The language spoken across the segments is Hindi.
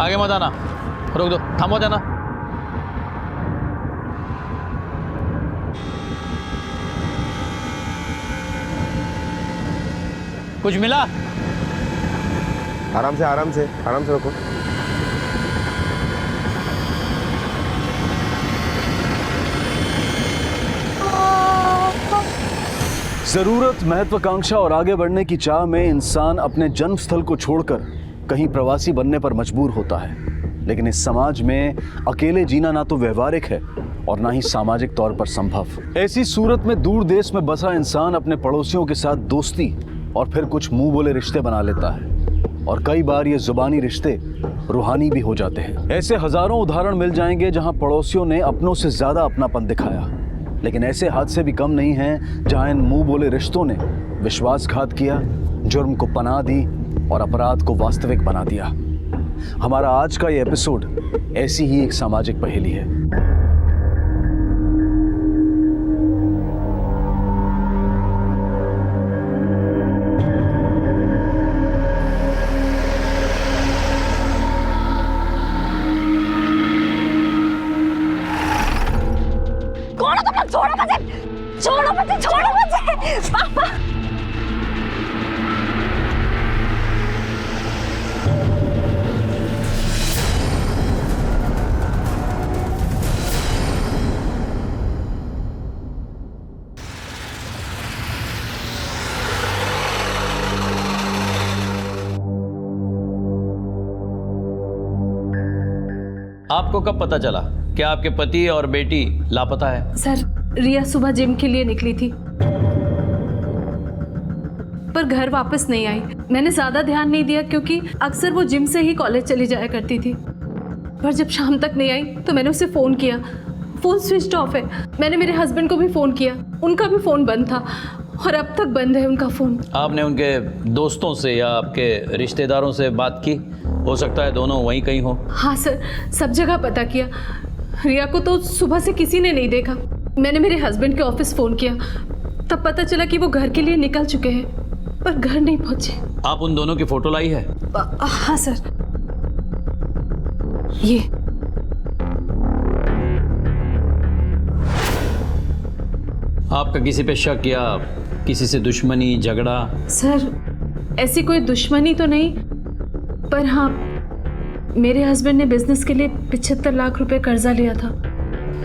आगे मत आना, रोक दो, थामो जाना। कुछ मिला? आराम से रोको। जरूरत, महत्वाकांक्षा और आगे बढ़ने की चाह में इंसान अपने जन्म स्थल को छोड़कर कहीं प्रवासी बनने पर मजबूर होता है। लेकिन इस समाज में अकेले जीना ना तो व्यवहारिक है और ना ही सामाजिक तौर पर संभव। ऐसी सूरत में दूर देश में बसा इंसान अपने पड़ोसियों के साथ दोस्ती और फिर कुछ मुंह बोले रिश्ते बना लेता है, और कई बार ये जुबानी रिश्ते रूहानी भी हो जाते हैं। ऐसे हजारों उदाहरण मिल जाएंगे जहां पड़ोसियों ने अपनों से ज्यादा अपनापन दिखाया, लेकिन ऐसे हादसे भी कम नहीं हैं जहां इन मुंह बोले रिश्तों ने विश्वासघात किया, जुर्म को पनाह दी और अपराध को वास्तविक बना दिया। हमारा आज का ये एपिसोड ऐसी ही एक सामाजिक पहेली है। छोड़ो मुझे पापा। आपको कब पता चला कि आपके पति और बेटी लापता है? सर, रिया सुबह जिम के लिए निकली थी पर घर वापस नहीं आई। मैंने ज्यादा ध्यान नहीं दिया क्योंकि अक्सर वो जिम से ही कॉलेज चली जाया करती थी। पर जब शाम तक नहीं आई तो मैंने उसे फोन किया, फोन स्विच ऑफ है। मैंने मेरे हस्बैंड को भी फोन किया, उनका भी फोन बंद था और अब तक बंद है उनका फोन। आपने उनके दोस्तों से या आपके रिश्तेदारों से बात की? हो सकता है दोनों वहीं कहीं हो। हाँ सर, सब जगह पता किया। रिया को तो सुबह से किसी ने नहीं देखा। मैंने मेरे हस्बैंड के ऑफिस फोन किया, तब पता चला कि वो घर के लिए निकल चुके हैं पर घर नहीं पहुंचे। आप उन दोनों की फोटो लाई है? हाँ सर, ये आपका किसी पे शक या किसी से दुश्मनी, झगड़ा? सर, ऐसी कोई दुश्मनी तो नहीं, पर हाँ, मेरे हस्बैंड ने बिजनेस के लिए 75 लाख रुपए कर्जा लिया था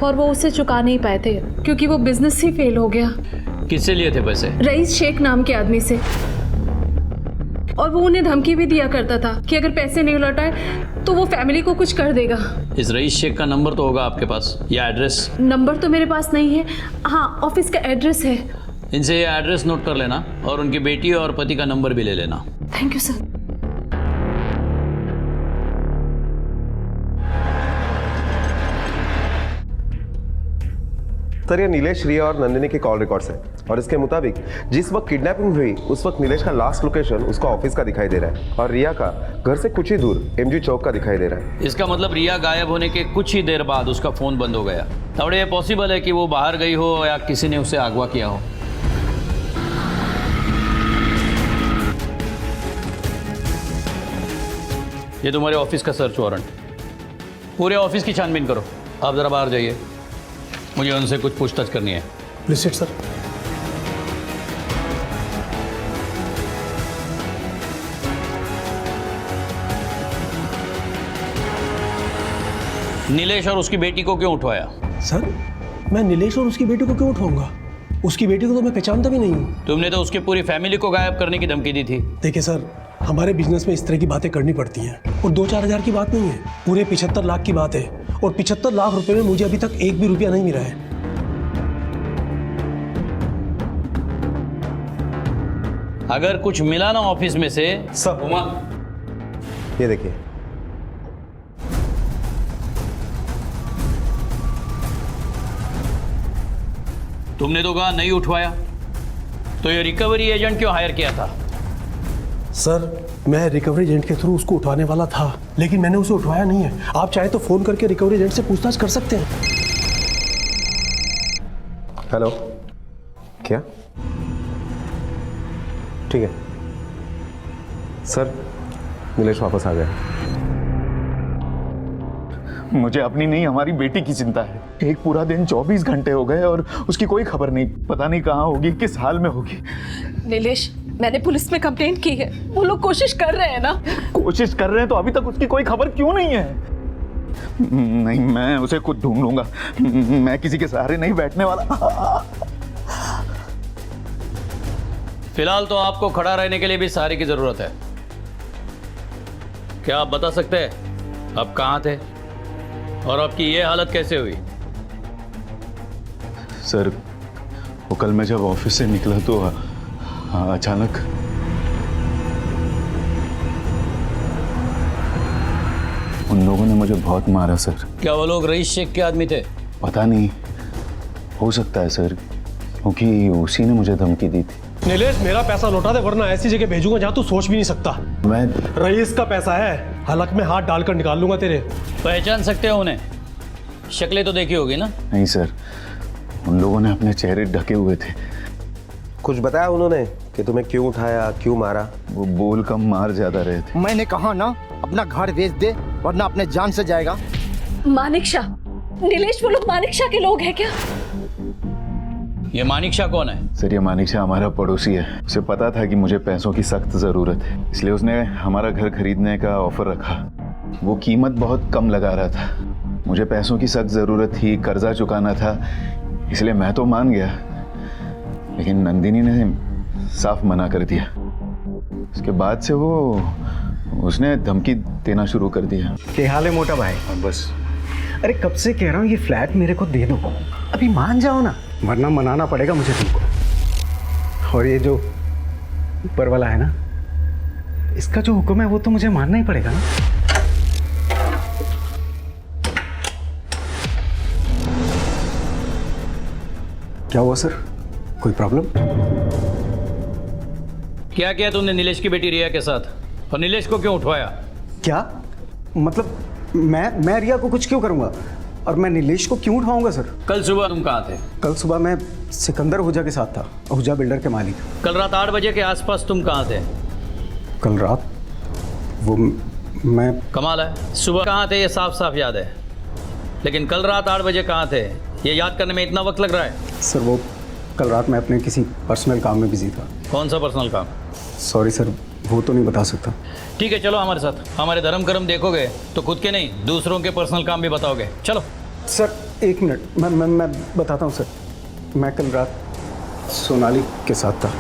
और वो उसे चुका नहीं पाए थे क्योंकि वो बिजनेस ही फेल हो गया। किससे लिए थे पैसे? रईस शेख नाम के आदमी से, और वो उन्हें धमकी भी दिया करता था कि अगर पैसे नहीं लौटाए तो वो फैमिली को कुछ कर देगा। इस रईस शेख का नंबर तो होगा आपके पास या एड्रेस? नंबर तो मेरे पास नहीं है, हाँ ऑफिस का एड्रेस है। इनसे ये एड्रेस नोट कर लेना और उनकी बेटी और पति का नंबर भी ले लेना। Thank you sir. सर, ये नीलेश, रिया और नंदिनी के कॉल रिकॉर्ड्स हैं और इसके मुताबिक जिस वक्त किडनैपिंग हुई उस वक्त नीलेश का लास्ट लोकेशन उसका ऑफिस का दिखाई दे रहा है और रिया का घर से कुछ ही दूर एमजी चौक का दिखाई दे रहा है। इसका मतलब रिया गायब होने के कुछ ही देर बाद उसका फोन बंद हो गया। थोड़े ये पॉसिबल है कि वो बाहर गई हो या किसी ने उसे अगवा किया हो। ये तुम्हारे ऑफिस का सर्च वारंट, पूरे ऑफिस की छानबीन करो। आप जरा बाहर जाइए, मुझे उनसे कुछ पूछताछ करनी है। Please sit sir. नीलेश और उसकी बेटी को क्यों उठवाया? सर, मैं नीलेश और उसकी बेटी को क्यों उठाऊंगा? उसकी बेटी को तो मैं पहचानता भी नहीं हूँ। तुमने तो उसकी पूरी फैमिली को गायब करने की धमकी दी थी। देखिए सर, हमारे बिजनेस में इस तरह की बातें करनी पड़ती हैं और 2-4 हज़ार की बात नहीं है, पूरे 75 लाख की बात है और 75 लाख रुपए में मुझे अभी तक एक भी रुपया नहीं मिला है। अगर कुछ मिला ना ऑफिस में से सब उमा, ये देखिए। तुमने तो कहा नहीं उठवाया, तो ये रिकवरी एजेंट क्यों हायर किया था? सर, मैं रिकवरी एजेंट के थ्रू उसको उठवाने वाला था, लेकिन मैंने उसे उठवाया नहीं है। आप चाहे तो फोन करके रिकवरी एजेंट से पूछताछ कर सकते हैं। हेलो, क्या? ठीक है सर, नीलेश वापस आ गया। मुझे अपनी नहीं, हमारी बेटी की चिंता है। एक पूरा दिन 24 घंटे हो गए और उसकी कोई खबर नहीं। पता नहीं कहाँ होगी, किस हाल में होगी। नीलेश, मैंने पुलिस में कंप्लेंट की है, वो लोग कोशिश कर रहे हैं ना। कोशिश कर रहे हैं तो अभी तक उसकी कोई खबर क्यों नहीं है? नहीं, मैं उसे खुद ढूंढ लूंगा। मैं किसी के सहारे नहीं बैठने वाला। फिलहाल तो आपको खड़ा रहने के लिए भी सहारे की जरूरत है। क्या आप बता सकते हैं आप कहाँ थे और आपकी ये हालत कैसे हुई? सर, वो कल मैं जब ऑफिस से निकला तो अचानक उन लोगों ने मुझे बहुत मारा सर। क्या वो लोग रईस शेख के आदमी थे? पता नहीं, हो सकता है सर, क्योंकि उसी ने मुझे धमकी दी थी। नीलेश, मेरा पैसा लौटा दे वरना ऐसी जगह भेजूंगा जहां तू सोच भी नहीं सकता। मैं रईस का पैसा है, हलक में हाथ डालकर निकाल लूंगा तेरे। पहचान सकते हो उन्हें? शक्लें तो देखी होगी ना? नहीं सर, उन लोगों ने अपने चेहरे ढके हुए थे। कुछ बताया उन्होंने कि तुम्हें क्यों उठाया, क्यों मारा? वो बोल कम मार ज्यादा रहे थे। मैंने कहा ना, अपना घर बेच दे वरना अपने जान से जाएगा। मानिक शाह, नीलेश वो लोग मानिक शाह के लोग हैं क्या? ये मानिक शाह कौन है? सर, ये मानिक शाह हमारा पड़ोसी है। उसे पता था कि मुझे पैसों की सख्त ज़रूरत है, इसलिए उसने हमारा घर खरीदने का ऑफर रखा। वो कीमत बहुत कम लगा रहा था। मुझे पैसों की सख्त ज़रूरत थी, कर्जा चुकाना था, इसलिए मैं तो मान गया, लेकिन नंदिनी ने साफ मना कर दिया। उसके बाद से उसने धमकी देना शुरू कर दिया। क्या हाल है मोटा भाई? बस अरे कब से कह रहा हूँ ये फ्लैट मेरे को दे दो, अभी मान जाओ ना, वरना मनाना पड़ेगा मुझे तुमको। और ये जो ऊपर वाला है ना, इसका जो हुक्म है वो तो मुझे मानना ही पड़ेगा ना। क्या हुआ सर, कोई प्रॉब्लम? क्या किया तुमने नीलेश की बेटी रिया के साथ, और नीलेश को क्यों उठवाया? क्या मतलब मैं रिया को कुछ क्यों करूंगा और मैं नीलेश को क्यों उठाऊंगा सर? कल सुबह तुम कहाँ थे? कल सुबह मैं सिकंदर आहूजा के साथ था, आहूजा बिल्डर के मालिक। कल रात 8 बजे के आसपास तुम कहाँ थे? कल रात वो मैं कमाल है, सुबह कहाँ थे ये साफ साफ याद है, लेकिन कल रात 8 बजे कहाँ थे ये याद करने में इतना वक्त लग रहा है? सर वो कल रात मैं अपने किसी पर्सनल काम में बिजी था। कौन सा पर्सनल काम? सॉरी सर, वो तो नहीं बता सकता। ठीक है, चलो हमारे साथ। हमारे धर्म कर्म देखोगे तो खुद के नहीं दूसरों के पर्सनल काम भी बताओगे। चलो सर 1 मिनट, मैं बताता हूँ सर। मैं कल रात सोनाली के साथ था।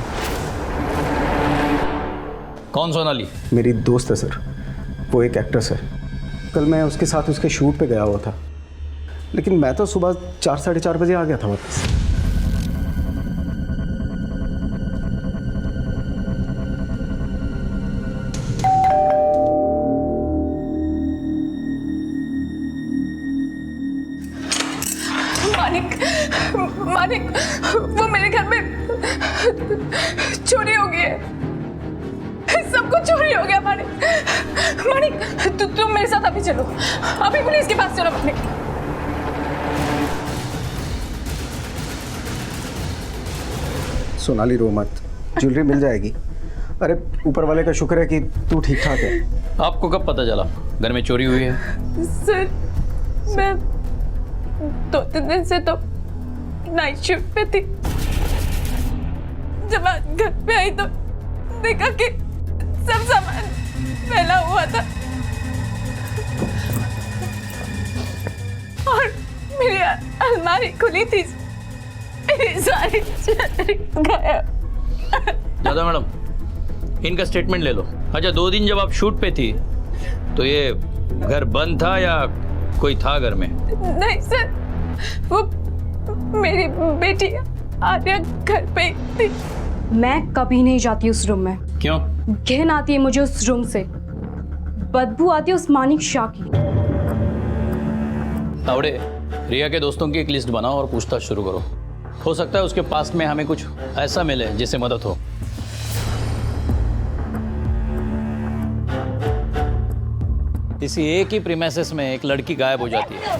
कौन सोनाली? मेरी दोस्त है सर, वो एक एक्ट्रेस है। कल मैं उसके साथ उसके शूट पे गया हुआ था, लेकिन मैं तो सुबह 4 साढ़े 4 बजे आ गया था वापस। मानिक, वो मेरे घर में चोरी हो गई है, सब कुछ चोरी हो गया। मानिक, तुम मेरे साथ अभी चलो, अभी पुलिस के पास चलो। मानिक, सोनाली रो मत, ज्वेलरी मिल जाएगी। अरे ऊपर वाले का शुक्र है कि तू ठीक ठाक है। आपको कब पता चला घर में चोरी हुई है? सर मैं 2-3 दिन से तो नाइट शिफ्ट पे थी। जब आज घर पे आई तो देखा कि सब सामान फैला हुआ था और मेरी अलमारी खुली थी, मेरी सारी ज्वेलरी गायब। दादा मैडम, इनका स्टेटमेंट ले लो। अच्छा, 2 दिन जब आप शूट पे थी तो ये घर बंद था या कोई था घर में? नहीं सर, वो मेरी बेटी आर्या घर पे थी। मैं कभी नहीं जाती उस रूम में। क्यों? घिन आती है मुझे उस रूम से, बदबू आती है उस मानिक शाह की। तावड़े, रिया के दोस्तों की एक लिस्ट बनाओ और पूछताछ शुरू करो। हो सकता है उसके पास में हमें कुछ ऐसा मिले जिससे मदद हो। इसी एक ही प्रीमाइसेस में एक लड़की गायब हो जाती है।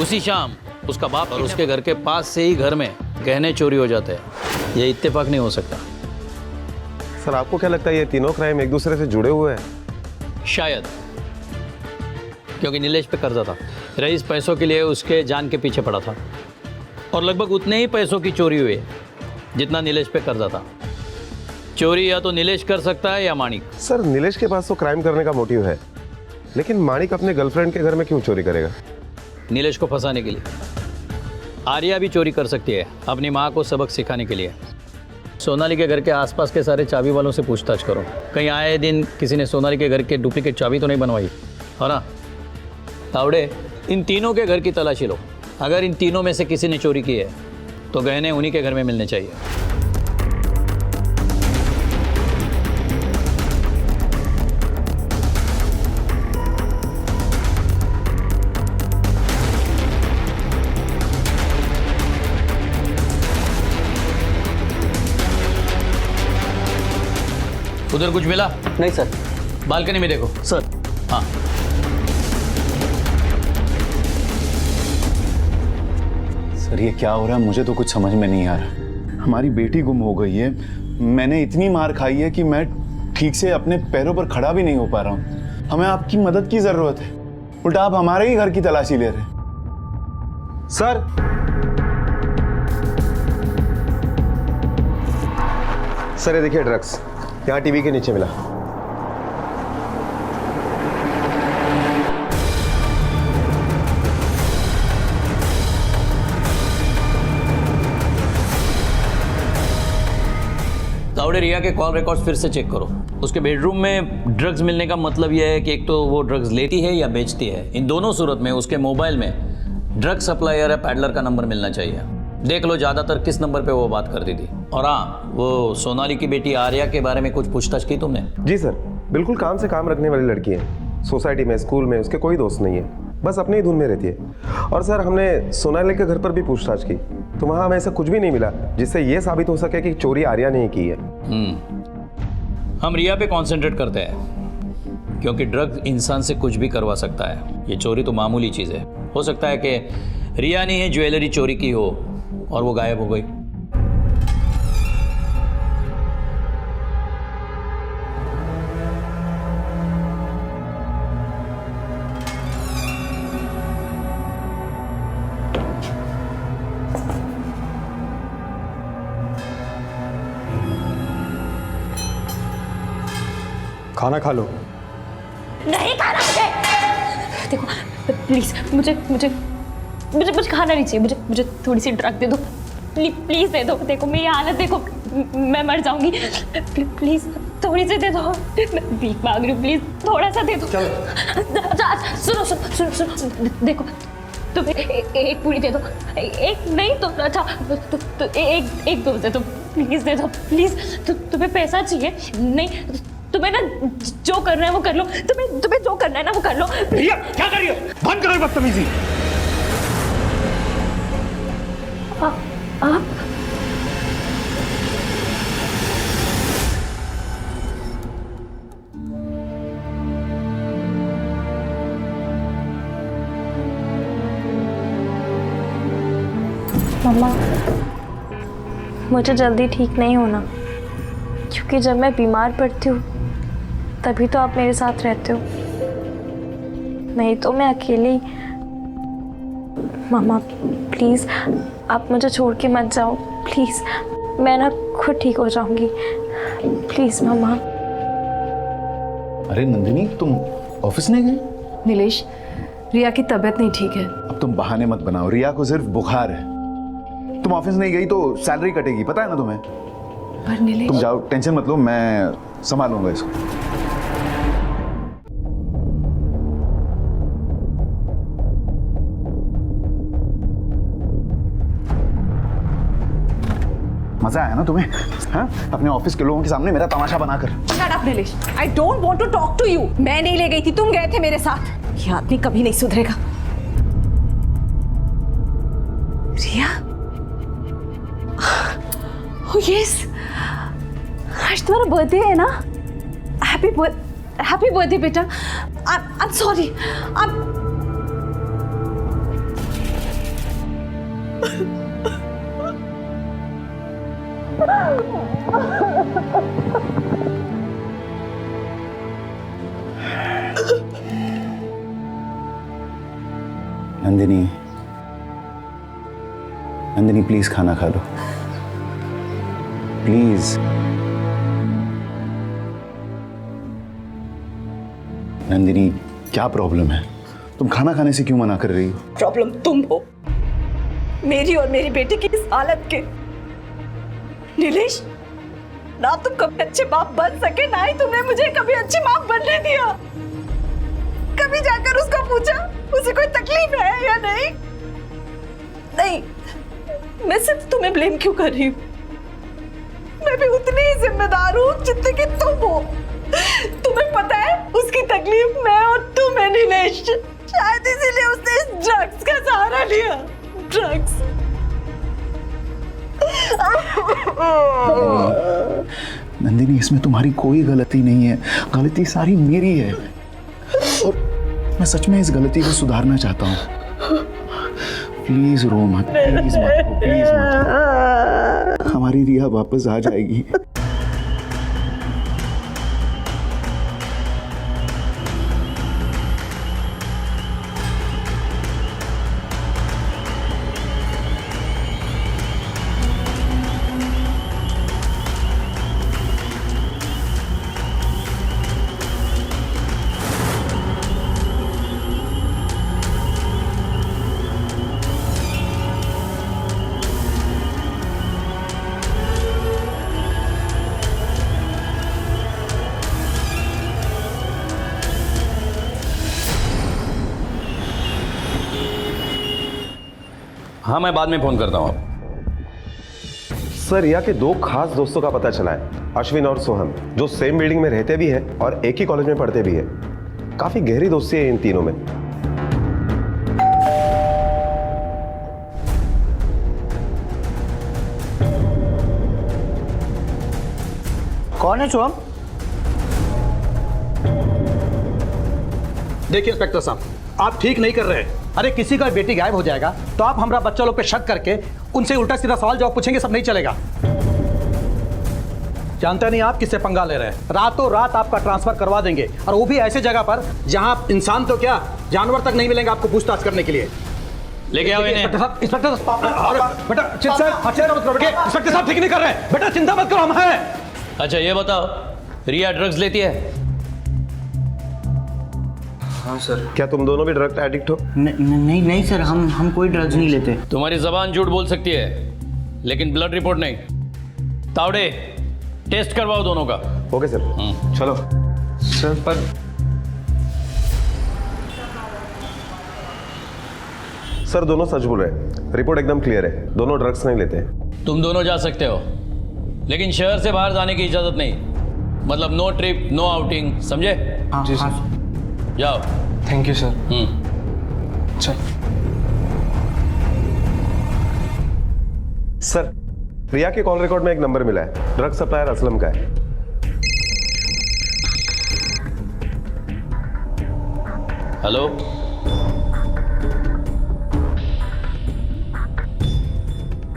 उसी शाम उसका बाप और उसके घर के पास से ही घर में गहने चोरी हो जाते हैं। ये इत्तेफाक नहीं हो सकता। सर आपको क्या लगता है ये तीनों क्राइम एक दूसरे से जुड़े हुए हैं? शायद, क्योंकि नीलेश पे कर्जा था। रईस पैसों के लिए उसके जान के पीछे पड़ा था और लगभग उतने ही पैसों की चोरी हुई जितना नीलेश पे कर्जा था। चोरी या तो नीलेश कर सकता है या माणिक। सर नीलेश के पास तो क्राइम करने का मोटिव है, लेकिन माणिक अपने गर्लफ्रेंड के घर में क्यों चोरी करेगा? नीलेश को फंसाने के लिए। आर्या भी चोरी कर सकती है अपनी माँ को सबक सिखाने के लिए। सोनाली के घर के आसपास के सारे चाबी वालों से पूछताछ करो, कहीं आए दिन किसी ने सोनाली के घर के डुप्लीकेट चाबी तो नहीं बनवाई, है ना? तावड़े, इन तीनों के घर की तलाशी लो। अगर इन तीनों में से किसी ने चोरी की है तो गहने उन्हीं के घर में मिलने चाहिए। उधर कुछ मिला? नहीं सर। बालकनी में देखो। सर। हाँ। सर ये क्या हो रहा है, मुझे तो कुछ समझ में नहीं आ रहा। हमारी बेटी गुम हो गई है, मैंने इतनी मार खाई है कि मैं ठीक से अपने पैरों पर खड़ा भी नहीं हो पा रहा हूँ। हमें आपकी मदद की जरूरत है, उल्टा आप हमारे ही घर की तलाशी ले रहे हैं। सर सर ये देखिए ड्रग्स, यहाँ टीवी के नीचे मिला। तावड़े, रिया के कॉल रिकॉर्ड्स फिर से चेक करो। उसके बेडरूम में ड्रग्स मिलने का मतलब यह है कि एक तो वो ड्रग्स लेती है या बेचती है। इन दोनों सूरत में उसके मोबाइल में ड्रग सप्लायर या पैडलर का नंबर मिलना चाहिए। देख लो ज़्यादातर किस नंबर पे वो बात करती थी। और हाँ, वो सोनाली की बेटी आर्या के बारे में कुछ पूछताछ की तुमने? जी सर, बिल्कुल काम से काम रखने वाली लड़की है। सोसाइटी में, स्कूल में उसके कोई दोस्त नहीं है, बस अपनी ही धुन में रहती है। और सर हमने सोनाली के घर पर भी पूछताछ की तो वहाँ हमें ऐसा कुछ भी नहीं मिला जिससे ये साबित हो सके कि चोरी आर्या ने ही की है। हम रिया पे कॉन्सेंट्रेट करते हैं क्योंकि ड्रग इंसान से कुछ भी करवा सकता है। ये चोरी तो मामूली चीज़ है। हो सकता है कि रिया ने ही ज्वेलरी चोरी की हो और वो गायब हो गई। खाना खा लो। नहीं खाना मुझे। देखो प्लीज, मुझे मुझे मुझे कुछ खाना नहीं चाहिए। मुझे मुझे थोड़ी सी ड्रग दे दो प्लीज दे दो। देखो मेरी हालत देखो, मैं मर जाऊंगी। प्लीज थोड़ी सी दे दो, मैं भीख मांग रही हूँ, प्लीज थोड़ा सा दे दो। सुनो सुनो सुनो सुनो, देखो तुम एक पूरी दे दो। एक नहीं तो अच्छा एक दो दे दो, प्लीज दे दो प्लीज। तुम्हें पैसा चाहिए? नहीं, तुम्हें ना जो करना है वो कर लो। तुम्हें जो करना है ना वो कर लो। रिया क्या कर रही हो? बंद करो बदतमीजी। आप मम्मा, मुझे जल्दी ठीक नहीं होना, क्योंकि जब मैं बीमार पड़ती हूँ तभी तो आप मेरे साथ रहते हो, नहीं तो मैं अकेली। मम्मा प्लीज़ आप मुझे छोड़ के मत जाओ प्लीज़, मैं ना खुद ठीक हो जाऊंगी, प्लीज़ मम्मा। अरे नंदिनी, तुम ऑफिस नहीं गई? नीलेश, रिया की तबीयत नहीं ठीक है। अब तुम बहाने मत बनाओ, रिया को सिर्फ बुखार है। तुम ऑफिस नहीं गई तो सैलरी कटेगी, पता है ना तुम्हें? पर नीलेश, तुम जाओ, टेंशन मत लो, मैं संभालूंगा इसको। मजा आया ना तुम्हें? हाँ, अपने ऑफिस के लोगों के सामने मेरा तमाशा बनाकर। Shut up, Nilesh. I don't want to talk to you. मैं नहीं ले गई थी, तुम गए थे मेरे साथ। ये आदमी कभी नहीं सुधरेगा। रिया? Oh yes. आज तुम्हारा बर्थडे है ना? Happy birthday बेटा। I'm sorry. Nandini, Nandini please खाना खा लो, प्लीज। नंदिनी क्या प्रॉब्लम है? तुम खाना खाने से क्यों मना कर रही हो? प्रॉब्लम तुम हो, मेरी और मेरी बेटी की इस हालत के। नीलेश, ना तुम कभी अच्छे बाप बन सके, ना ही तुमने मुझे कभी अच्छी माँ बनने दिया। कभी जाकर उसको पूछा उसे कोई तकलीफ है या नहीं? नहीं, मैं सिर्फ तुम्हें ब्लेम क्यों कर रही हूँ? मैं भी उतनी ही जिम्मेदार हूँ जितने कि तुम हो। तुम्हें पता है उसकी तकलीफ मैं और तुम है नीलेश। शायद इसीलिए उसने इस ड्रग्स का सहारा लिया। ड्रग्स। नंदिनी इसमें तुम्हारी कोई गलती नहीं है, गलती सारी मेरी है और मैं सच में इस गलती को सुधारना चाहता हूँ। प्लीज रो मत, प्लीज मत, प्लीज मत। हमारी रिया वापस आ जाएगी। हाँ, मैं बाद में फोन करता हूँ आपको। सर, रिया के दो खास दोस्तों का पता चला है, अश्विन और सोहम, जो सेम बिल्डिंग में रहते भी हैं और एक ही कॉलेज में पढ़ते भी हैं। काफी गहरी दोस्ती है इन तीनों में। कौन है सोहम? देखिए इंस्पेक्टर साहब, आप ठीक नहीं कर रहे हैं। अरे किसी का बेटी गायब हो जाएगा तो आप हमारा बच्चा लोग पे शक करके उनसे उल्टा सीधा सवाल जवाब पूछेंगे, सब नहीं चलेगा। जानते नहीं आप किससे पंगा ले रहे हैं। रातों रात आपका ट्रांसफर करवा देंगे, और वो भी ऐसे जगह पर जहां इंसान तो क्या जानवर तक नहीं मिलेंगे आपको पूछताछ करने के लिए। लेके आओ इन्हें। इंस्पेक्टर साहब, बेटा इंस्पेक्टर साहब ठीक नहीं कर रहे हैं। बेटा चिंता मत करो, हम हैं। अच्छा ये बताओ, रिया ड्रग्स लेती है? हाँ सर। क्या तुम दोनों भी ड्रग एडिक्ट हो? नहीं नहीं सर, हम कोई ड्रग्स नहीं लेते। तुम्हारी जबान झूठ बोल सकती है लेकिन ब्लड रिपोर्ट नहीं। तावड़े, टेस्ट करवाओ दोनों का। ओके सर, चलो। सर पर सर दोनों सच बोल रहे हैं, रिपोर्ट एकदम क्लियर है, दोनों ड्रग्स नहीं लेते हैं। तुम दोनों जा सकते हो, लेकिन शहर से बाहर जाने की इजाजत नहीं। मतलब नो ट्रिप, नो आउटिंग, समझे? जी सर। जाओ। Thank you sir. चल। सर, रिया के कॉल रिकॉर्ड में एक नंबर मिला है, ड्रग सप्लायर असलम का है। हेलो,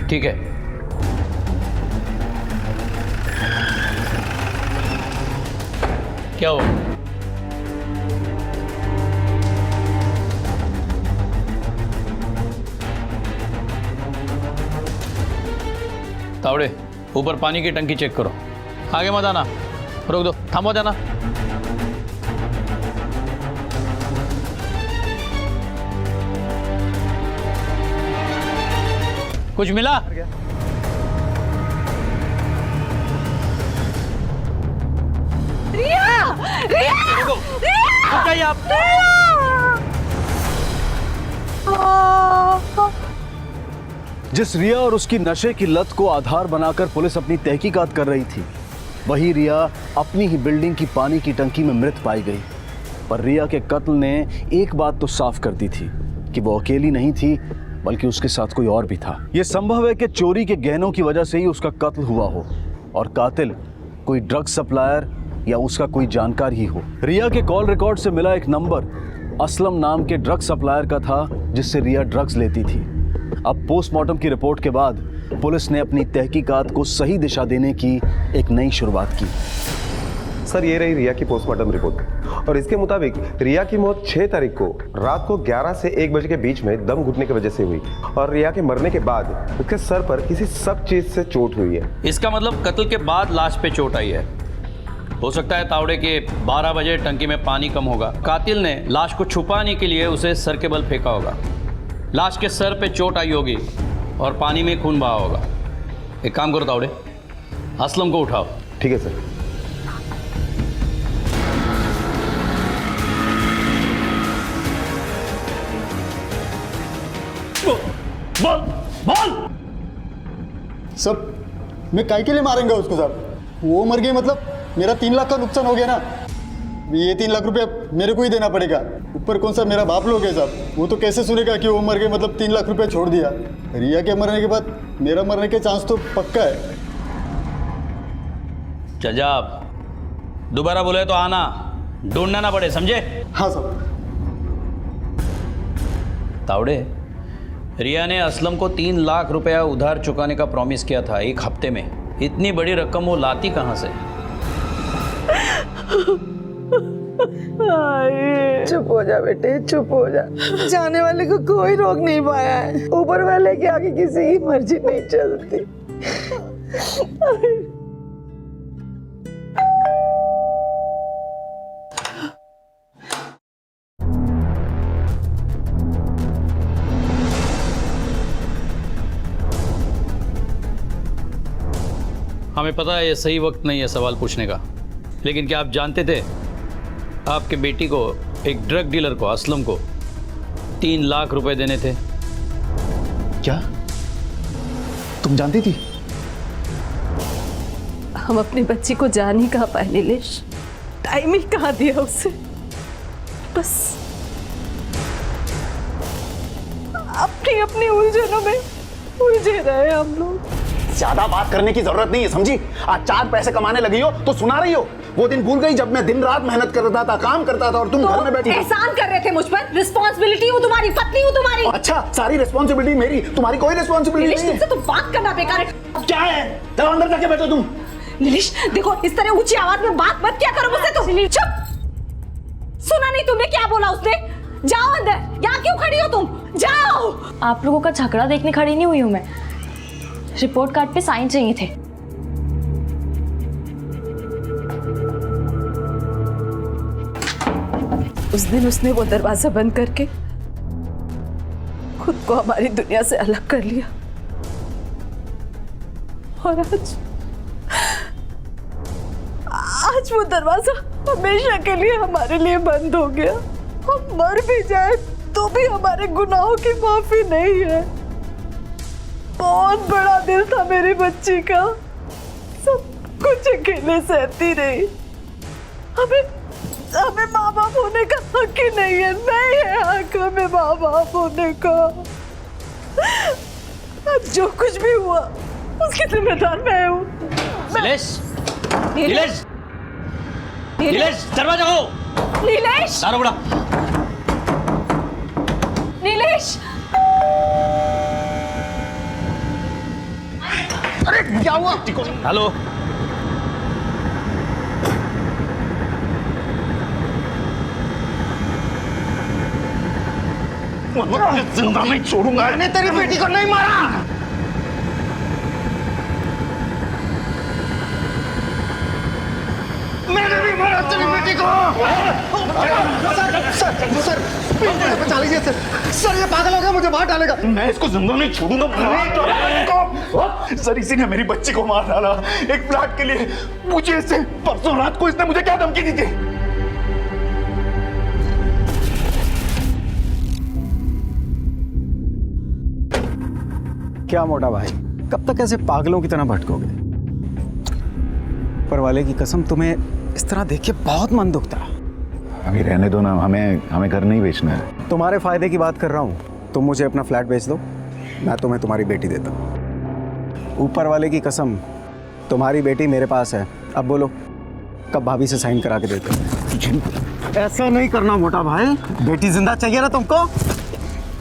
ठीक है। क्या हो? तावड़े, ऊपर पानी की टंकी चेक करो। आगे मत आना, रोक दो, थामो जाना। कुछ मिला? रिया! रिया! रुक जाइए आप। जिस रिया और उसकी नशे की लत को आधार बनाकर पुलिस अपनी तहकीकात कर रही थी, वही रिया अपनी ही बिल्डिंग की पानी की टंकी में मृत पाई गई। पर रिया के कत्ल ने एक बात तो साफ कर दी थी कि वो अकेली नहीं थी, बल्कि उसके साथ कोई और भी था। यह संभव है कि चोरी के गहनों की वजह से ही उसका कत्ल हुआ हो और कातिल कोई ड्रग सप्लायर या उसका कोई जानकार ही हो। रिया के कॉल रिकॉर्ड से मिला एक नंबर असलम नाम के ड्रग सप्लायर का था, जिससे रिया ड्रग्स लेती थी। अब पोस्टमार्टम की रिपोर्ट के बाद पुलिस ने अपनी तहकीकात को सही दिशा देने की एक नई शुरुआत की। सर ये रही रिया की पोस्टमार्टम रिपोर्ट और इसके मुताबिक रिया की मौत 6 तारीख को रात को 11 से 1 बजे के बीच में दम घुटने की वजह से हुई और रिया के मरने के बाद उसके सर पर किसी सख्त चीज से चोट हुई है। इसका मतलब कत्ल के बाद लाश पे चोट आई है। हो सकता है तावड़े के 12 बजे टंकी में पानी कम होगा, कातिल ने लाश को छुपाने के लिए उसे सर के बल फेंका होगा, लाश के सर पे चोट आई होगी और पानी में खून बहा होगा। एक काम करो तावड़े, असलम को उठाओ। ठीक है सर। बोल बोल। सब मैं काय के लिए मारेंगे उसको साहब? वो मर गई मतलब मेरा 3 लाख का नुकसान हो गया ना। ये 3 लाख रुपया मेरे को ही देना पड़ेगा। ऊपर कौन सा मेरा बाप लोग है साहब, वो तो कैसे सुनेगा कि वो मर गए मतलब 3 लाख रुपया छोड़ दिया। रिया के मरने के बाद मेरा मरने के चांस तो पक्का है। चल जा, दोबारा बोले तो आना, ढूंढना ना पड़े, समझे? हाँ साहब। तावड़े, रिया ने असलम को 3 लाख रुपया उधार चुकाने का प्रॉमिस किया था 1 हफ्ते में। इतनी बड़ी रकम वो लाती कहाँ से? चुप हो जा बेटे, चुप हो जा। जाने वाले को कोई रोक नहीं पाया है, ऊपर वाले के आगे किसी की मर्जी नहीं चलती। हमें पता है ये सही वक्त नहीं है सवाल पूछने का, लेकिन क्या आप जानते थे आपके बेटी को एक ड्रग डीलर को, असलम को 3 लाख रुपए देने थे? क्या तुम जानती थी? हम अपनी बच्ची को जान ही कहाँ पाए नीलेश, टाइम ही कहाँ दिया उसे। बस अपनी अपनी उलझनों में उलझे रहे हम लोग। ज्यादा बात करने की जरूरत नहीं है, समझी? आज 4 पैसे कमाने लगी हो तो सुना रही हो। वो दिन भूल गई जब मैं दिन रात मेहनत करता था, काम करता था और तुम घर में बैठी। एहसान कर रहे थे मुझ पर। रिस्पॉन्सिबिलिटी हूँ तुम्हारी, पत्नी हूँ तुम्हारी। अच्छा, सारी रिस्पॉन्सिबिलिटी मेरी, तुम्हारी कोई रिस्पॉन्सिबिलिटी नहीं है। तुमसे तो बात करना बेकार है। क्या है? चलो अंदर जाके बैठो तुम। नीलेश देखो, इस तरह ऊंची आवाज में बात मत क्या करो मुझसे। तुम चुप। सुना नहीं तुमने क्या बोला उसने? जाओ अंदर। यहाँ क्यों खड़ी हो तुम? जाओ। आप लोगों का झगड़ा देखने खड़ी नहीं हुई हूँ मैं, रिपोर्ट कार्ड पे साइन चाहिए थे। उस दिन उसने वो दरवाजा बंद करके खुद को हमारी दुनिया से अलग कर लिया, और आज वो दरवाजा हमेशा के लिए हमारे लिए बंद हो गया। हम मर भी जाए तो भी हमारे गुनाहों की माफी नहीं है। बहुत बड़ा दिल था मेरी बच्ची का, सब कुछ अकेले सहती रही। हमें माँ बाप होने का हक ही नहीं है, नहीं है हक हमें माँ बाप होने का। अब जो कुछ भी हुआ उसकी जिम्मेदार मैं हूँ। नीलेश, नीलेश, नीलेश, दरवाजा हो। नीलेश, दारू बुढ़ा। नीलेश, अरे क्या हुआ? हेलो, जिंदा नहीं छोड़ूंगा। मैंने तेरी बेटी को नहीं मारा। मैंने नहीं मारा तेरी बेटी को। सर बचा लीजिए सर। सर ये पागल हो गया, मुझे मार डालेगा। मैं इसको जिंदा नहीं छोड़ूंगा। सर इसी ने मेरी बच्ची को मार डाला एक फ्लैट के लिए। मुझे इससे परसों रात को इसने मुझे क्या धमकी दी थी? क्या मोटा भाई, कब तक ऐसे पागलों की तरह भटकोगे? ऊपर वाले की कसम, तुम्हें इस तरह देख के बहुत मन दुखता। अभी रहने दो ना, हमें घर नहीं बेचना है। तुम्हारे फायदे की बात कर रहा हूँ। तुम मुझे अपना फ्लैट बेच दो, मैं तुम्हें तुम्हारी बेटी देता हूँ। ऊपर वाले की कसम, तुम्हारी बेटी मेरे पास है। अब बोलो कब भाभी से साइन करा के देते हो? ऐसा नहीं करना मोटा भाई, बेटी जिंदा चाहिए ना तुमको,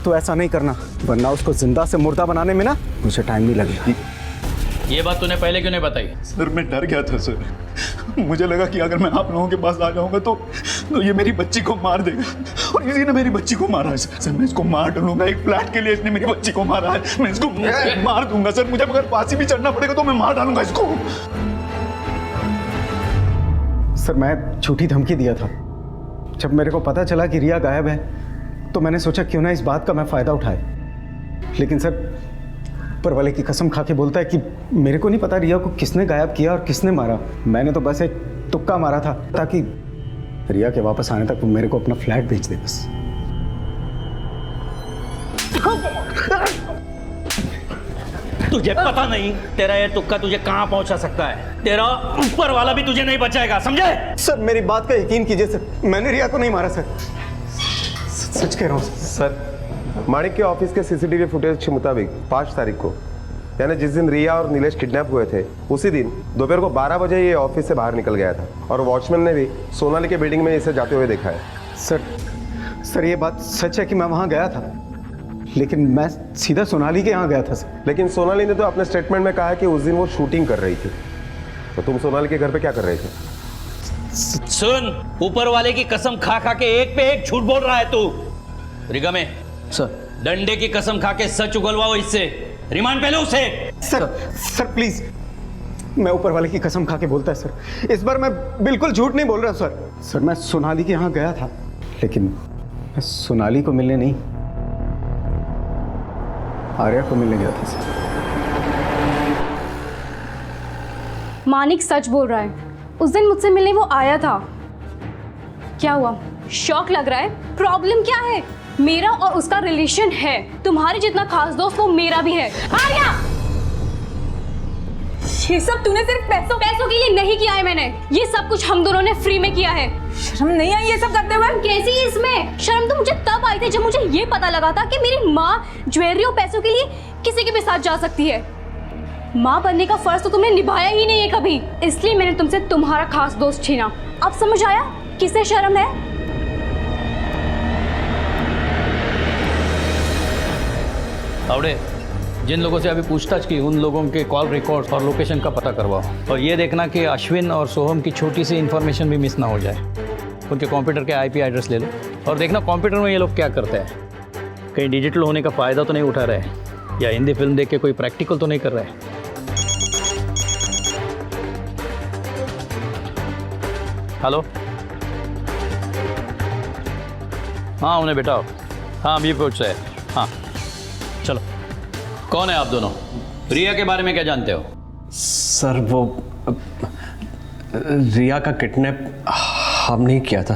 तो ऐसा नहीं करना, वरना उसको जिंदा से मुर्दा बनाने में ना मुझे टाइम नहीं लगेगा। ये बात तूने पहले क्यों नहीं बताई? सर मैं डर गया था सर। मुझे लगा कि अगर मैं आप लोगों के पास आ जाऊंगा तो ये मेरी बच्ची को मार देगा, और इसी ने मेरी बच्ची को मारा है सर। मैं इसको मार डालूंगा, एक फ्लैट के लिए इसने मेरी बच्ची को मारा है, मैं इसको मार दूंगा सर। मुझे अगर फांसी भी चढ़ना पड़ेगा तो मैं मार डालूंगा इसको। सर मैं झूठी धमकी दिया था। जब मेरे को पता चला कि रिया गायब है तो मैंने सोचा क्यों ना इस बात का मैं फ़ायदा उठाए। लेकिन सर ऊपर वाले की कसम खा के बोलता है कि मेरे को नहीं पता रिया को किसने गायब किया और किसने मारा। मैंने तो बस एक तुक्का मारा था ताकि रिया के वापस आने तक वो मेरे को अपना फ्लैट बेच दे बस। तुझे पता नहीं तेरा ये तुक्का तुझे कहां पहुंचा सकता है। तेरा ऊपर वाला भी तुझे नहीं बचाएगा, समझे? सर मेरी बात का यकीन कीजिए सर, मैंने रिया को नहीं मारा सर, सच कह रहा हूँ सर। माणिक के ऑफिस के सीसीटीवी फुटेज के मुताबिक 5 तारीख को, यानी जिस दिन रिया और नीलेश किडनैप हुए थे, उसी दिन दोपहर को 12 बजे ये ऑफिस से बाहर निकल गया था और वॉचमैन ने भी सोनाली के बिल्डिंग में इसे जाते हुए देखा है। सर ये बात सच है कि मैं वहाँ गया था, लेकिन मैं सीधा सोनाली के यहाँ गया था सर। लेकिन सोनाली ने तो अपने स्टेटमेंट में कहा कि उस दिन वो शूटिंग कर रही थी, तो तुम सोनाली के घर पे क्या कर रहे थे? सुन, ऊपर वाले की कसम खा खा के एक पे एक झूठ बोल रहा है तू। रिगमे सर, डंडे की कसम खा के सच उगलवाओ इससे, रिमांड पे लो उसे। सर प्लीज, मैं ऊपर वाले की कसम खा के बोलता है सर, इस बार मैं बिल्कुल झूठ नहीं बोल रहा सर। मैं सोनाली के यहाँ गया था, लेकिन मैं सोनाली को मिलने नहीं, आर्या को मिलने गया था सर। मानिक सच बोल रहा है, उस दिन मुझसे मिलने वो आया था। क्या हुआ, शौक लग रहा है? प्रॉब्लम क्या है? मेरा और उसका रिलेशन है, तुम्हारे जितना खास दोस्त वो मेरा भी है। आर्या, ये सब तूने सिर्फ पैसों के लिए नहीं किया है मैंने, ये सब कुछ हम दोनों ने फ्री में किया है। शर्म नहीं आई ये सब करते हुए? कैसी है इसमें शर्म? तो मुझे तब आई थी जब मुझे ये पता लगा था कि मेरी माँ ज्वेलरी और पैसों के लिए किसी के भी साथ जा सकती है। माँ बनने का फर्ज तो तुमने निभाया ही नहीं है कभी, इसलिए मैंने तुमसे तुम्हारा खास दोस्त छीना। अब समझ आया किसे शर्म है? आवड़े, जिन लोगों से अभी पूछताछ की उन लोगों के कॉल रिकॉर्ड्स और लोकेशन का पता करवाओ, और ये देखना कि अश्विन और सोहम की छोटी सी इन्फॉर्मेशन भी मिस ना हो जाए। उनके कंप्यूटर के आईपी एड्रेस ले लो और देखना कंप्यूटर में ये लोग क्या करते हैं। कहीं डिजिटल होने का फ़ायदा तो नहीं उठा रहे हैं, या हिंदी फिल्म देख के कोई प्रैक्टिकल तो नहीं कर रहे हैं। हेलो, हाँ उन्हें बेटा, हाँ अभी पहुँच रहे हैं। हाँ चलो, कौन है आप दोनों? रिया के बारे में क्या जानते हो? सर वो रिया का किडनैप हमने ही किया था।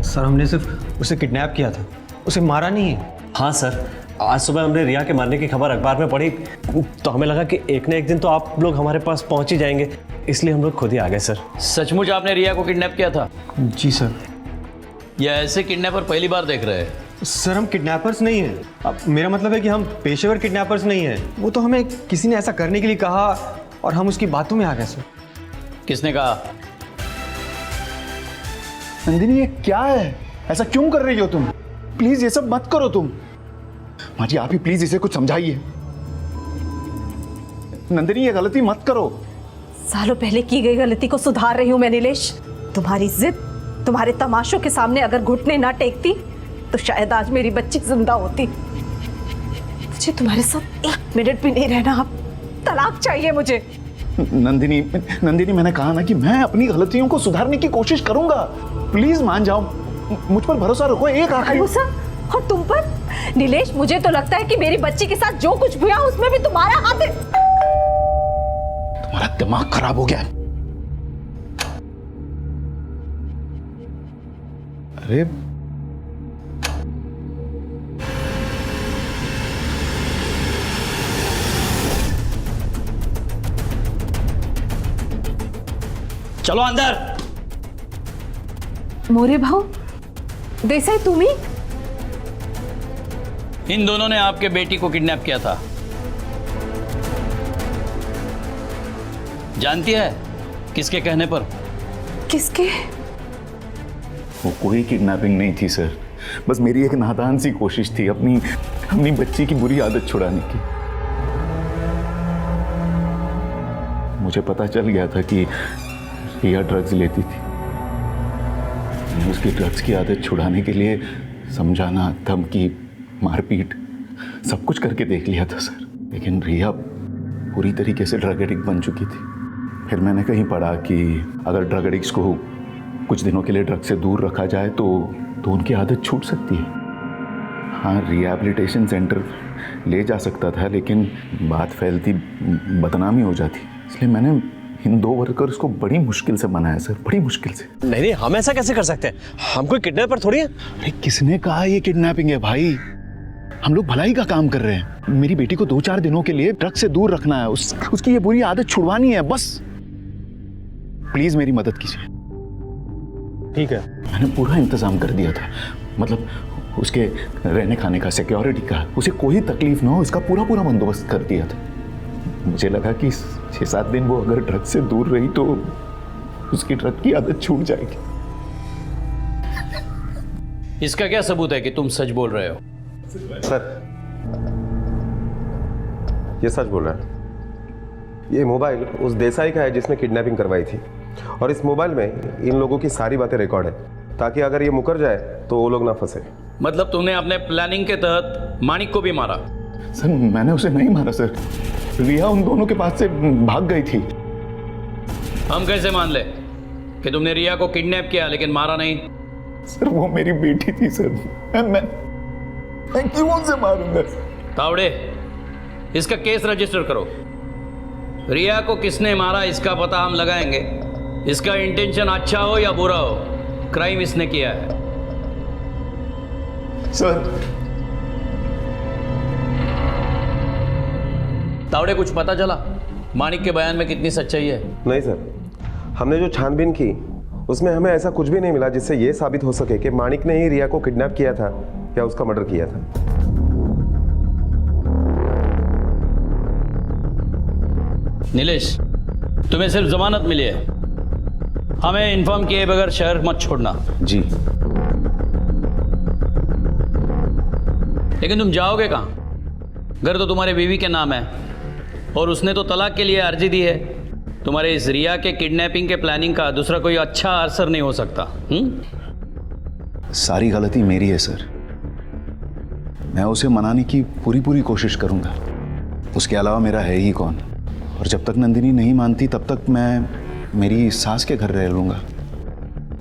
सर हमने सिर्फ उसे किडनैप किया था, उसे मारा नहीं है। हाँ सर, आज सुबह हमने रिया के मारने की खबर अखबार में पढ़ी तो हमें लगा कि एक न एक दिन तो आप लोग हमारे पास पहुंच ही जाएंगे, इसलिए हम लोग खुद ही आ गए सर। सचमुच आपने रिया को किडनैप किया था? जी सर। या ऐसे किडनैपर पहली बार देख रहे हैं? सर हम किडनैपर्स नहीं हैं। अब मेरा मतलब है कि हम पेशेवर किडनैपर्स नहीं हैं। वो तो हमें किसी ने ऐसा करने के लिए कहा और हम उसकी बातों में आ गए सर। किसने कहा? नंदिनी ये क्या है, ऐसा क्यों कर रही हो तुम? प्लीज ये सब मत करो तुम। माँ जी आप ही प्लीज इसे कुछ समझाइए। नंदिनी ये गलती मत करो। सालों पहले की गई गलती को सुधार रही हूं मैं नीलेश। तुम्हारी जिद, तुम्हारे तमाशों के सामने अगर घुटने ना टेकती तो शायद आज मेरी बच्ची जिंदा होती। मुझे तुम्हारे साथ 1 मिनट भी नहीं रहना, अब तलाक चाहिए मुझे। नंदिनी मैंने कहा ना कि मैं अपनी गलतियों को सुधारने की कोशिश करूंगा। प्लीज मान जाओ, मुझ पर भरोसा रखो। एक आखिरी भरोसा? और तुम पर? नीलेश मुझे तो लगता है कि मेरी बच्ची के साथ जो कुछ हुआ उसमें भी तुम्हारा हाथ है। तुम्हारा दिमाग खराब हो गया। अरे चलो अंदर। मोरे भाऊ, देसाई तुम्ही? इन दोनों ने आपके बेटी को किडनैप किया था, जानती है? किसके कहने पर? किसके? वो कोई किडनैपिंग नहीं थी सर, बस मेरी एक नादान सी कोशिश थी अपनी बच्ची की बुरी आदत छुड़ाने की। मुझे पता चल गया था कि रिया ड्रग्स लेती थी। मैंने उसकी ड्रग्स की आदत छुड़ाने के लिए समझाना, धमकी, मारपीट सब कुछ करके देख लिया था सर, लेकिन रिया पूरी तरीके से ड्रग एडिक्ट बन चुकी थी। फिर मैंने कहीं पढ़ा कि अगर ड्रग एडिक्ट्स को कुछ दिनों के लिए ड्रग से दूर रखा जाए तो उनकी आदत छूट सकती है। हाँ, रिहैबिलिटेशन सेंटर ले जा सकता था, लेकिन बात फैलती, बदनामी हो जाती, इसलिए मैंने इन 2 वर्कर्स को बड़ी मुश्किल से मनाया सर, बड़ी मुश्किल से। नहीं नहीं, हम ऐसा कैसे कर सकते हैं? हम कोई किडनैपर थोड़ी है। अरे किसने कहा ये किडनैपिंग है भाई? हम लोग भलाई का काम कर रहे हैं। मेरी बेटी को 2-4 दिनों के लिए ड्रग से दूर रखना है, उसकी ये बुरी आदत छुड़वानी है, बस प्लीज मेरी मदद कीजिए। ठीक है, मैंने पूरा इंतजाम कर दिया था, मतलब उसके रहने खाने का, सिक्योरिटी का, उसे कोई तकलीफ ना हो, इसका पूरा बंदोबस्त कर दिया था। मुझे लगा कि 6-7 दिन वो अगर ड्रग से दूर रही तो उसकी ड्रग की आदत छूट जाएगी। इसका क्या सबूत है कि तुम सच बोल रहे हो? सर, ये सच बोल रहा है। ये मोबाइल उस देसाई का है जिसने किडनैपिंग करवाई थी, और इस मोबाइल में इन लोगों की सारी बातें रिकॉर्ड है, ताकि अगर ये मुकर जाए तो वो लोग ना फंसे। मतलब तुमने अपने प्लानिंग के तहत माणिक को भी मारा? सर, मैंने उसे नहीं मारा सर, रिया उन दोनों के पास से भाग गई थी। हम कैसे मान ले कि तुमने रिया को किडनैप किया लेकिन मारा नहीं? सर, वो मेरी बेटी थी सर, मैं क्यों उसे मारूंगा? तावड़े, इसका केस रजिस्टर करो। रिया को किसने मारा इसका पता हम लगाएंगे। इसका इंटेंशन अच्छा हो या बुरा हो, क्राइम इसने किया है। सर, तावड़े, कुछ पता चला माणिक के बयान में कितनी सच्चाई है? नहीं सर, हमने जो छानबीन की उसमें हमें ऐसा कुछ भी नहीं मिला जिससे ये साबित हो सके कि माणिक ने ही रिया को किडनैप किया था या उसका मर्डर किया था। नीलेश, तुम्हें सिर्फ जमानत मिली है, हमें इन्फॉर्म किए बगैर शहर मत छोड़ना। जी। लेकिन तुम जाओगे कहाँ? घर तो तुम्हारे बीवी के नाम है और उसने तो तलाक के लिए अर्जी दी है। तुम्हारे इस रिया के किडनैपिंग के प्लानिंग का दूसरा कोई अच्छा असर नहीं हो सकता। सारी गलती मेरी है सर, मैं उसे मनाने की पूरी कोशिश करूंगा। उसके अलावा मेरा है ही कौन? और जब तक नंदिनी नहीं मानती तब तक मैं मेरी सास के घर रह लूंगा।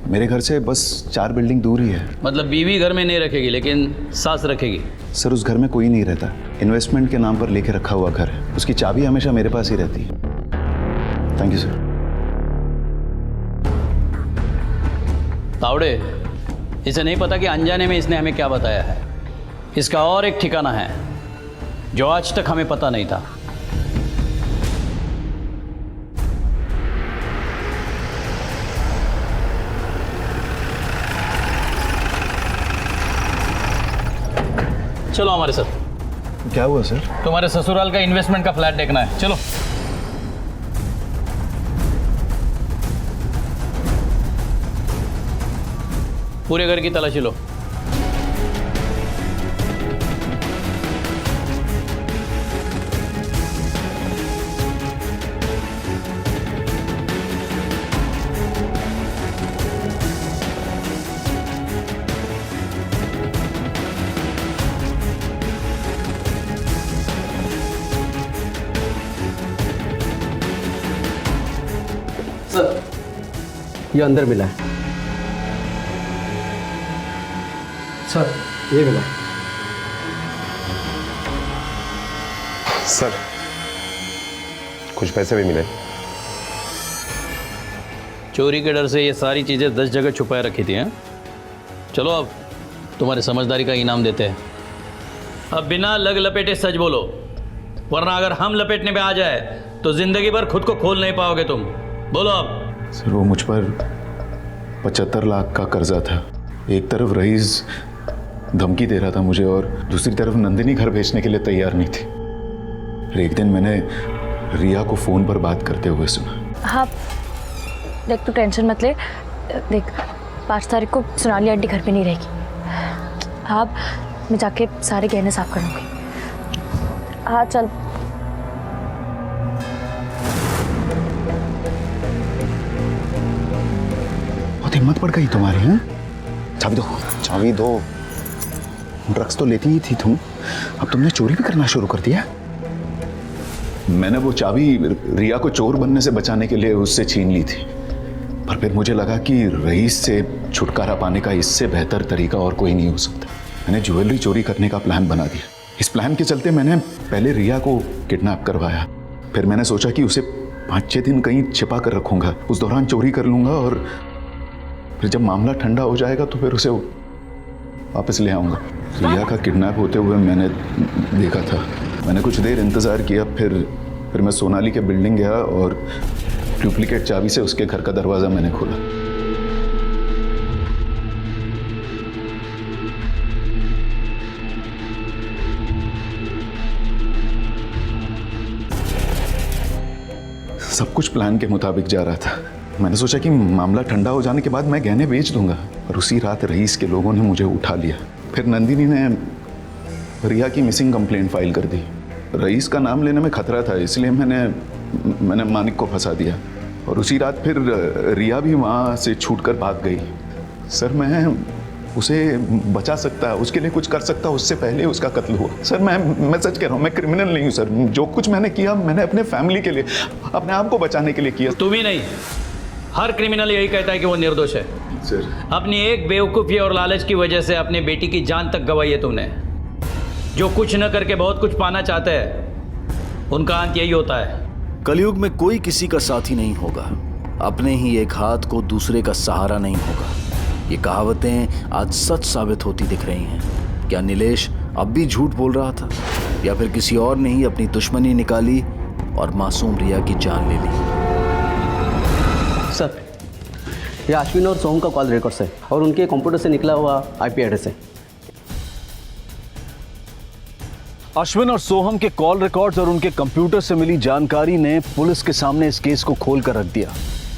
मेरे घर से बस 4 बिल्डिंग दूर ही है। मतलब बीवी घर में नहीं रखेगी लेकिन सास रखेगी? सर, उस घर में कोई नहीं रहता, इन्वेस्टमेंट के नाम पर लेके रखा हुआ घर है। उसकी चाबी हमेशा मेरे पास ही रहती है। Thank you sir. तावड़े, इसे नहीं पता कि अनजाने में इसने हमें क्या बताया है। इसका और एक ठिकाना है जो आज तक हमें पता नहीं था। चलो हमारे साथ। क्या हुआ सर? तुम्हारे ससुराल का इन्वेस्टमेंट का फ्लैट देखना है, चलो। पूरे घर की तलाशी लो। सर, ये अंदर मिला है। सर, ये मिला। सर, कुछ पैसे भी मिले। चोरी के डर से ये सारी चीज़ें 10 जगह छुपाए रखी थी। हैं? चलो अब तुम्हारे समझदारी का इनाम देते हैं। अब बिना लग लपेटे सच बोलो, वरना अगर हम लपेटने पे आ जाए तो जिंदगी भर खुद को खोल नहीं पाओगे तुम। बोलो अब। सर, वो मुझ पर 75 लाख का कर्जा था। एक तरफ रईस धमकी दे रहा था मुझे और दूसरी तरफ नंदिनी घर भेजने के लिए तैयार नहीं थी। फिर एक दिन मैंने रिया को फ़ोन पर बात करते हुए सुना। हाँ देख, तू टेंशन मत ले। देख, 5 तारीख को सोनाली आंटी घर पे नहीं रहेगी। हाँ, मैं जाके सारे गहने साफ कर लूँगी। हाँ चल। हिम्मत पड़ गई तुम्हारी? हैं? चाबी दो, चाबी दो। ड्रग्स तो लेती ही थी तुम, अब तुमने चोरी भी करना शुरू कर दिया। मैंने वो चाबी रिया को चोर बनने से बचाने के लिए उससे छीन ली थी, पर फिर मुझे लगा कि रईस से छुटकारा पाने का इससे बेहतर तरीका और कोई नहीं हो सकता। मैंने ज्वेलरी चोरी करने का प्लान बना दिया। इस प्लान के चलते मैंने पहले रिया को किडनैप करवाया, फिर मैंने सोचा कि उसे 5-6 दिन कहीं छिपा कर रखूंगा, उस दौरान चोरी कर लूंगा और फिर जब मामला ठंडा हो जाएगा तो फिर उसे वापस ले आऊंगा। रिया का किडनैप होते हुए मैंने देखा था। मैंने कुछ देर इंतज़ार किया, फिर मैं सोनाली के बिल्डिंग गया और डुप्लीकेट चाबी से उसके घर का दरवाज़ा मैंने खोला। सब कुछ प्लान के मुताबिक जा रहा था। मैंने सोचा कि मामला ठंडा हो जाने के बाद मैं गहने बेच दूंगा, और उसी रात रईस के लोगों ने मुझे उठा लिया। फिर नंदिनी ने रिया की मिसिंग कंप्लेंट फाइल कर दी। रईस का नाम लेने में खतरा था, इसलिए मैंने मानिक को फंसा दिया, और उसी रात फिर रिया भी वहाँ से छूटकर भाग गई। सर मैं उसे बचा सकता, उसके लिए कुछ कर सकता, उससे पहले उसका कत्ल हुआ। सर मैं सच कह रहा हूँ, मैं क्रिमिनल नहीं हूँ सर। जो कुछ मैंने किया मैंने अपने फैमिली के लिए, अपने आप को बचाने के लिए किया। तू भी नहीं, हर क्रिमिनल यही कहता है कि वो निर्दोष है। सर अपनी एक बेवकूफ़ी और लालच की वजह से अपनी बेटी की जान तक गंवाई है तुमने। जो कुछ न करके बहुत कुछ पाना चाहते हैं, उनका अंत यही होता है। कलयुग में कोई किसी का साथी नहीं होगा, अपने ही एक हाथ को दूसरे का सहारा नहीं होगा। ये कहावतें आज सच साबित होती दिख रही हैं। क्या नीलेश अब भी झूठ बोल रहा था, या फिर किसी और ने ही अपनी दुश्मनी निकाली और मासूम रिया की जान ले ली? सर, ये अश्विन और सोहम का कॉल रिकॉर्ड्स है और उनके कंप्यूटर से निकला हुआ आईपी एड्रेस है। अश्विन और सोहम के कॉल रिकॉर्ड्स और उनके कंप्यूटर से मिली जानकारी ने पुलिस के सामने इस केस को खोल कर रख दिया।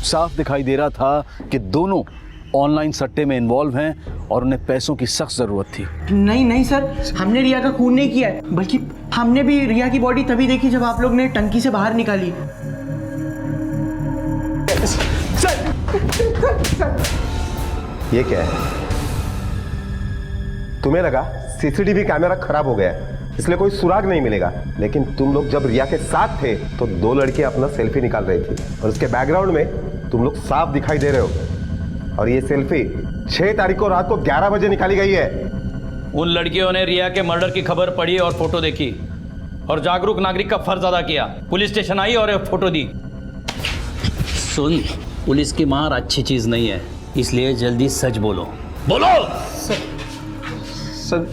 साफ दिखाई दे रहा था कि दोनों ऑनलाइन सट्टे में इन्वॉल्व हैं और उन्हें पैसों की सख्त जरूरत थी। नहीं सर, हमने रिया का खून नहीं किया है, बल्कि हमने भी रिया की बॉडी तभी देखी जब आप लोग ने टंकी से बाहर निकाली। ये क्या है? तुम्हें लगा सीसीटीवी कैमरा खराब हो गया है, इसलिए कोई सुराग नहीं मिलेगा, लेकिन तुम लोग जब रिया के साथ थे तो 2 लड़कियां अपना सेल्फी निकाल रही थी, और उसके बैकग्राउंड में तुम लोग साफ दिखाई दे रहे हो। और ये सेल्फी 6 तारीख को रात को 11 बजे निकाली गई है। उन लड़कियों ने रिया के मर्डर की खबर पढ़ी और फोटो देखी, और जागरूक नागरिक का फर्ज अदा किया। पुलिस स्टेशन आई और एक फोटो दी। सुन, पुलिस की मार अच्छी चीज नहीं है, इसलिए जल्दी सच बोलो। सर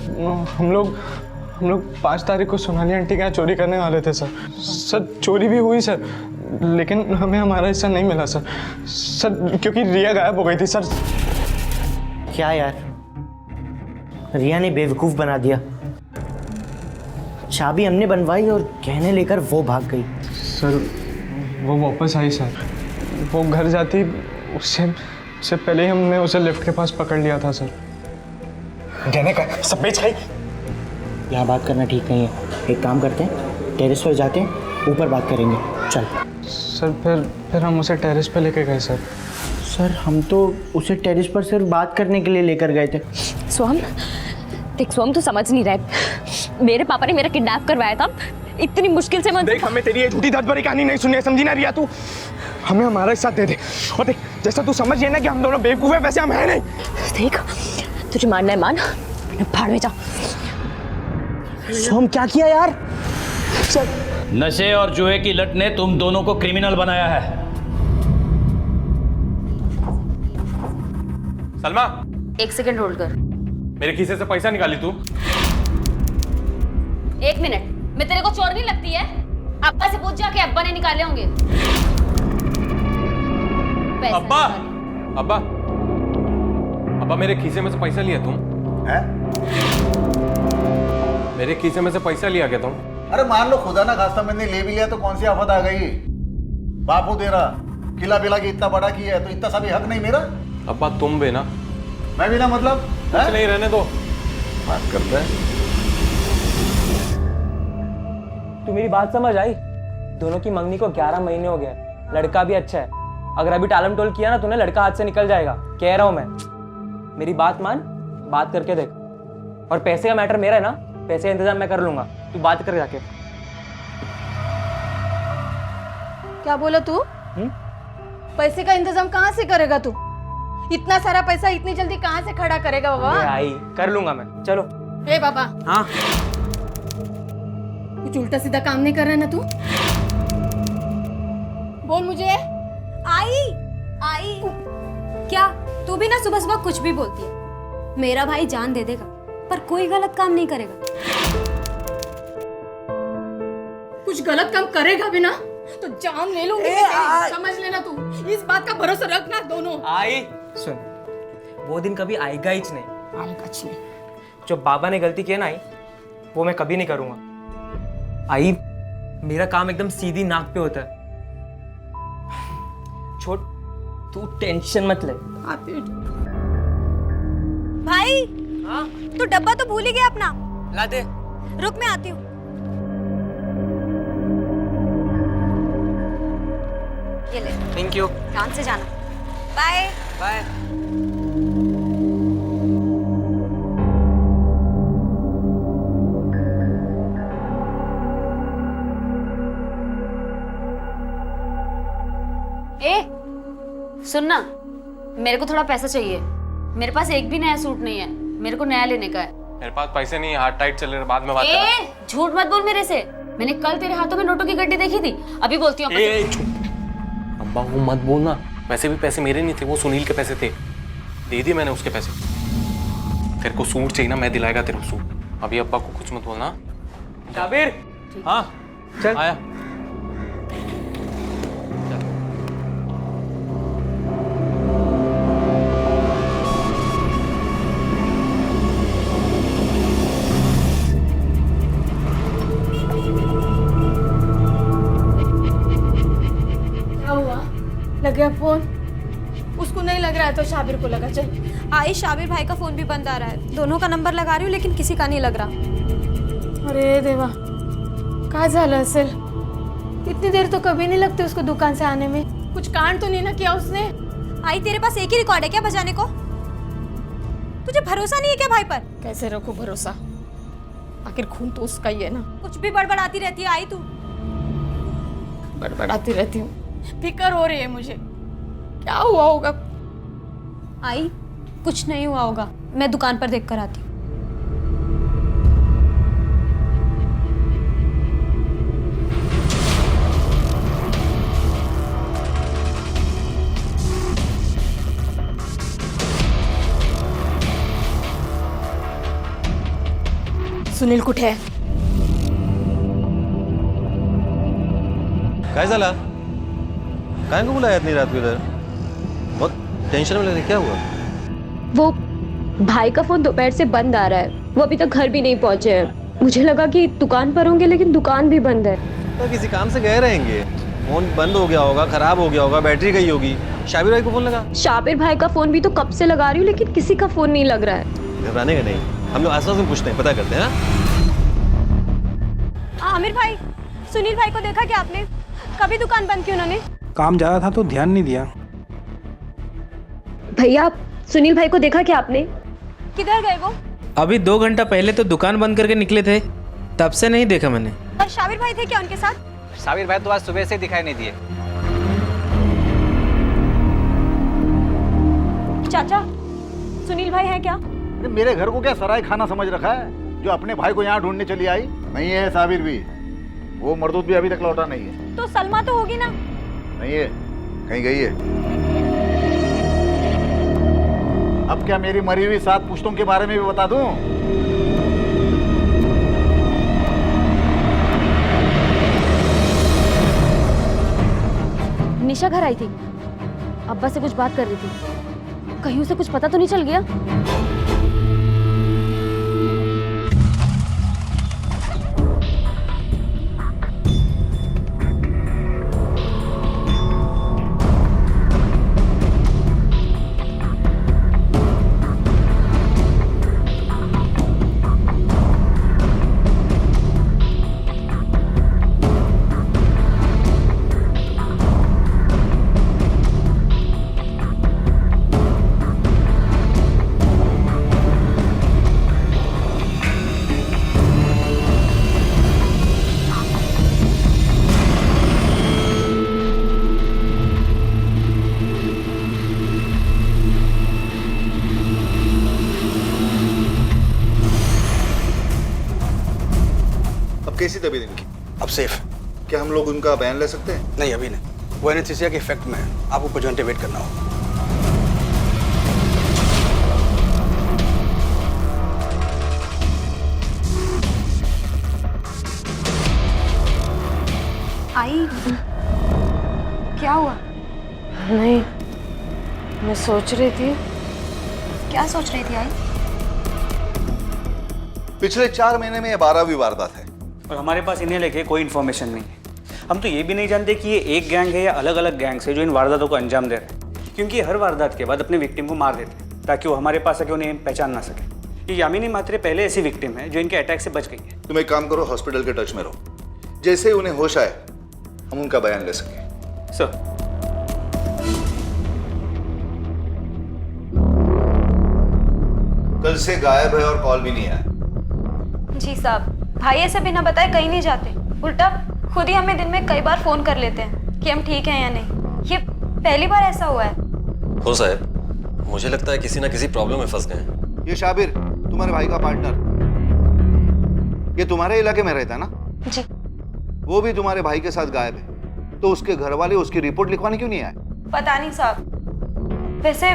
हम लोग 5 तारीख को सोनाली आंटी के यहाँ चोरी करने वाले थे सर। चोरी भी हुई सर, लेकिन हमें हमारा हिस्सा नहीं मिला सर, क्योंकि रिया गायब हो गई थी सर। क्या यार, रिया ने बेवकूफ़ बना दिया। चाबी हमने बनवाई और गहने लेकर वो भाग गई। सर वो वापस आई सर, वो घर जाती उससे पहले ही हमने उसे लिफ्ट के पास पकड़ लिया था सर। गहने का सब बेच गई। यहाँ बात करना ठीक नहीं है, एक काम करते हैं, टेरेस पर जाते हैं, ऊपर बात करेंगे। चल सर। फिर हम उसे टेरेस पे लेके गए सर। सर हम तो उसे टेरेस पर सिर्फ बात करने के लिए लेकर गए थे। सोहम, देख सोहम तो समझ नहीं रहा। मेरे पापा ने मेरा किडनैप करवाया था, इतनी मुश्किल से देख, हमें तेरी ये झूठी दर्द भरी कहानी नहीं सुनी है, समझी ना रिया? तू हमें हमारा साथ दे दे, और देख जैसा तू समझ रही है ना कि हम दोनों बेवकूफ है, वैसे हम है नहीं। देख, तुझे मानना है मान, भाड़ में जा। सोहम क्या किया यार? सर, नशे और जुए की लत ने तुम दोनों को क्रिमिनल बनाया है। सलमा, 1 सेकंड होल्ड कर। मेरे खीसे से पैसा निकाली तू? 1 मिनट, मैं तेरे को चोर नहीं लगती है? अब्बा से पूछ जा कि अब्बा ने निकाले होंगे। अब्बा, अब्बा, अब्बा मेरे खीसे में से पैसा लिया तुम? है? मेरे खीसे में से पैसा लिया क्या तुम? अरे मान लो खुदा ना खास्ता मैंने ले भी लिया तो कौन सी आफत आ गई? बापू दे रहा, किला पिला के इतना बड़ा किया है तो इतना सा भी हक नहीं मेरा? अब्बा तुम भी ना। मैं भी ना, मतलब कुछ नहीं, रहने दो। बात करता है। तू मेरी बात समझ आई? दोनों की मंगनी को 11 महीने हो गए, लड़का भी अच्छा है, अगर अभी टालम टोल किया ना तूने लड़का हाथ से निकल जाएगा, कह रहा हूं मैं। मेरी बात मान, बात करके देख। और पैसे का मैटर मेरा है ना, पैसे का इंतजाम मैं कर लूंगा, तू बात कर जाके। क्या बोला तू? पैसे का इंतजाम कहाँ से करेगा तू? इतना सारा पैसा इतनी जल्दी कहाँ से खड़ा करेगा बाबा? आई कर लूंगा मैं, चलो। ए बाबा, हाँ कुछ उल्टा सीधा काम नहीं कर रहा है ना तू? बोल मुझे। आई क्या तू भी ना सुबह सुबह कुछ भी बोलती है। मेरा भाई जान दे देगा पर कोई गलत काम नहीं करेगा। कुछ गलत काम करेगा भी ना तो जान ले लूंगी। समझ लेना तू, इस बात का भरोसा रखना दोनों। आई सुन, वो दिन कभी आएगा ही नहीं। जो बाबा ने गलती की है ना आई, वो मैं कभी नहीं करूंगा। आई मेरा काम एकदम सीधी नाक पे होता है। छोड़, तू टेंशन मत ले। भाई तू डब्बा तो भूल ही गया अपना। ला दे। रुक मैं आती हूँ। ये ले। Thank you. ध्यान से जाना। Bye bye. सुनना, मेरे को थोड़ा पैसा चाहिए। मेरे पास एक भी नया सूट नहीं है, मेरे को नया लेने का है। मेरे पास पैसे नहीं है, हाथ टाइट चल रहे, बाद में बात करना। झूठ मत बोल मेरे से। मैंने कल तेरे हाथों में नोटों की गड्डी देखी थी, अभी बोलती हूँ। अब्बा वो मत बोलना, वैसे भी पैसे मेरे नहीं थे, वो सुनील के पैसे थे, दे दिए मैंने उसके पैसे। तेरे को सूट चाहिए ना, मैं दिलाएगा तेरे को सूट। अभी अब्बा को कुछ मत बोलना। शाबिर। हाँ चल आया। लग गया फोन? उसको नहीं लग रहा है तो शाबिर को लगा। चल। आई शाबिर भाई का फोन भी बंद आ रहा है, दोनों का नंबर लगा रही हूँ लेकिन किसी का नहीं लग रहा। अरे देवा, काय झालं असेल? इतनी देर तो कभी नहीं लगती उसको दुकान से आने में। कुछ कांड तो नहीं ना किया उसने? आई तेरे पास एक ही रिकॉर्ड है क्या बजाने को? तुझे भरोसा नहीं है क्या भाई पर? कैसे रखो भरोसा, आखिर खून तो उसका ही है ना। कुछ भी बड़बड़ाती रहती है आई तू। बड़बड़ाती रहती हूँ, फिक्र हो रही है मुझे, क्या हुआ होगा? आई कुछ नहीं हुआ होगा, मैं दुकान पर देख कर आती हूँ। सुनील कुठे आहे? काय झाला? काय को बुलाया इतनी रात को इधर? बहुत टेंशन में लग रही, क्या हुआ? वो भाई का फोन दोपहर से बंद आ रहा है, वो अभी तक घर भी नहीं पहुंचे हैं। मुझे लगा कि दुकान पर होंगे लेकिन दुकान भी बंद है। तो किसी काम से गए रहेंगे, फोन बंद हो गया होगा, खराब हो गया होगा, बैटरी गई होगी। शाबिर भाई को फोन लगा? शाबिर भाई का फोन भी तो कब से लगा रही हूँ लेकिन किसी का फोन नहीं लग रहा है। घबराने का नहीं, हम लोग आसपास में पूछते हैं, पता करते हैं। आमिर भाई, सुनील भाई को देखा क्या आपने? कभी दुकान बंद की उन्होंने? काम ज़्यादा था तो ध्यान नहीं दिया। भैया सुनील भाई को देखा क्या आपने? किधर गए वो? अभी 2 घंटा पहले तो दुकान बंद करके निकले थे, तब से नहीं देखा मैंने। और शाबिर भाई थे क्या उनके साथ? शाबिर भाई तो आज सुबह से दिखाई नहीं दिए। चाचा, सुनील भाई है क्या? मेरे घर को क्या सराय खाना समझ रखा है जो अपने भाई को यहाँ ढूंढने चली आई? नहीं है साबिर भी, वो मरदूत भी अभी तक लौटा नहीं है। तो सलमा तो होगी ना? नहीं है, कहीं गई है। अब क्या मेरी मरी हुई 7 पुश्तों के बारे में भी बता दूं? निशा घर आई थी, अब्बा से कुछ बात कर रही थी, कहीं उसे कुछ पता तो नहीं चल गया? कैसी तबीयत इनकी? अब सेफ। क्या हम लोग उनका बयान ले सकते हैं? नहीं अभी नहीं, वो एनेस्थीसिया के इफेक्ट में है, आपको कुछ घंटे वेट करना होगा। आई क्या हुआ? नहीं, मैं सोच रही थी। क्या सोच रही थी आई? पिछले 4 महीने में ये 12वीं वारदात है और हमारे पास इन्हें लेके कोई इन्फॉर्मेशन नहीं है। हम तो ये भी नहीं जानते कि ये एक गैंग है या अलग अलग गैंग्स है जो इन वारदातों को अंजाम दे रहे हैं, क्योंकि हर वारदात के बाद अपने विक्टिम को मार देते हैं ताकि वो हमारे पास आके उन्हें पहचान ना सके। ये यामिनी मात्रे पहले ऐसी विक्टिम है जो इनके अटैक से बच गई है। तुम एक काम करो, हॉस्पिटल के टच में रहो, जैसे ही उन्हें होश आए हम उनका बयान ले सकें। सर कल से गायब है और कॉल भी नहीं आया। जी साहब, भाई ऐसे बिना बताए कहीं नहीं जाते, उल्टा खुद ही हमें दिन में कई बार फोन कर लेते हैं कि हम ठीक हैं या नहीं। ये पहली बार ऐसा हुआ है। हो साहब, मुझे लगता है किसी ना किसी प्रॉब्लम में फंस गए हैं। ये शाबिर तुम्हारे भाई का पार्टनर, ये तुम्हारे इलाके में रहता है ना? जी। वो भी तुम्हारे भाई के साथ गायब है, तो उसके घर वाले उसकी रिपोर्ट लिखवाने क्यों नहीं आए? पता नहीं साहब, वैसे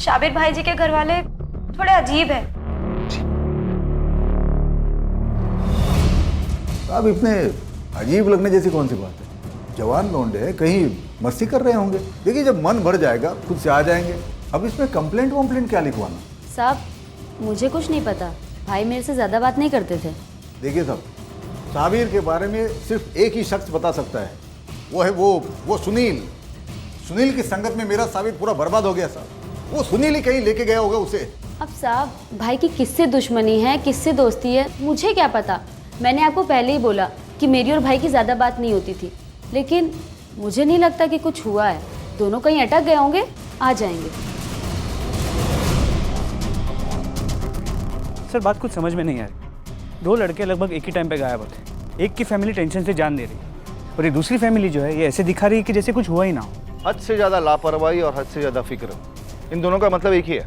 शाबिर भाई जी के घर वाले थोड़े अजीब है। अब इतने अजीब लगने जैसी कौन सी बात है? जवान लौंडे हैं, कहीं मस्ती कर रहे होंगे। देखिए जब मन भर जाएगा खुद से आ जाएंगे। अब इसमें कंप्लेंट वम्प्लेंट क्या लिखवाना? साहब मुझे कुछ नहीं पता, भाई मेरे से ज़्यादा बात नहीं करते थे। देखिए साहब, साबिर के बारे में सिर्फ एक ही शख्स बता सकता है, वो है वो सुनील। सुनील की संगत में मेरा साबिर पूरा बर्बाद हो गया साहब। वो सुनील ही कहीं लेके गया होगा उसे। अब साहब भाई की किससे दुश्मनी है, किससे दोस्ती है, मुझे क्या पता। मैंने आपको पहले ही बोला कि मेरी और भाई की ज़्यादा बात नहीं होती थी, लेकिन मुझे नहीं लगता कि कुछ हुआ है। दोनों कहीं अटक गए होंगे, आ जाएंगे। सर बात कुछ समझ में नहीं आ रही। 2 लड़के लगभग एक ही टाइम पे गायब होते, एक की फैमिली टेंशन से जान दे रही और ये दूसरी फैमिली जो है ये ऐसे दिखा रही है कि जैसे कुछ हुआ ही ना हो। हद से ज़्यादा लापरवाही और हद से ज़्यादा फिक्र, इन दोनों का मतलब एक ही है,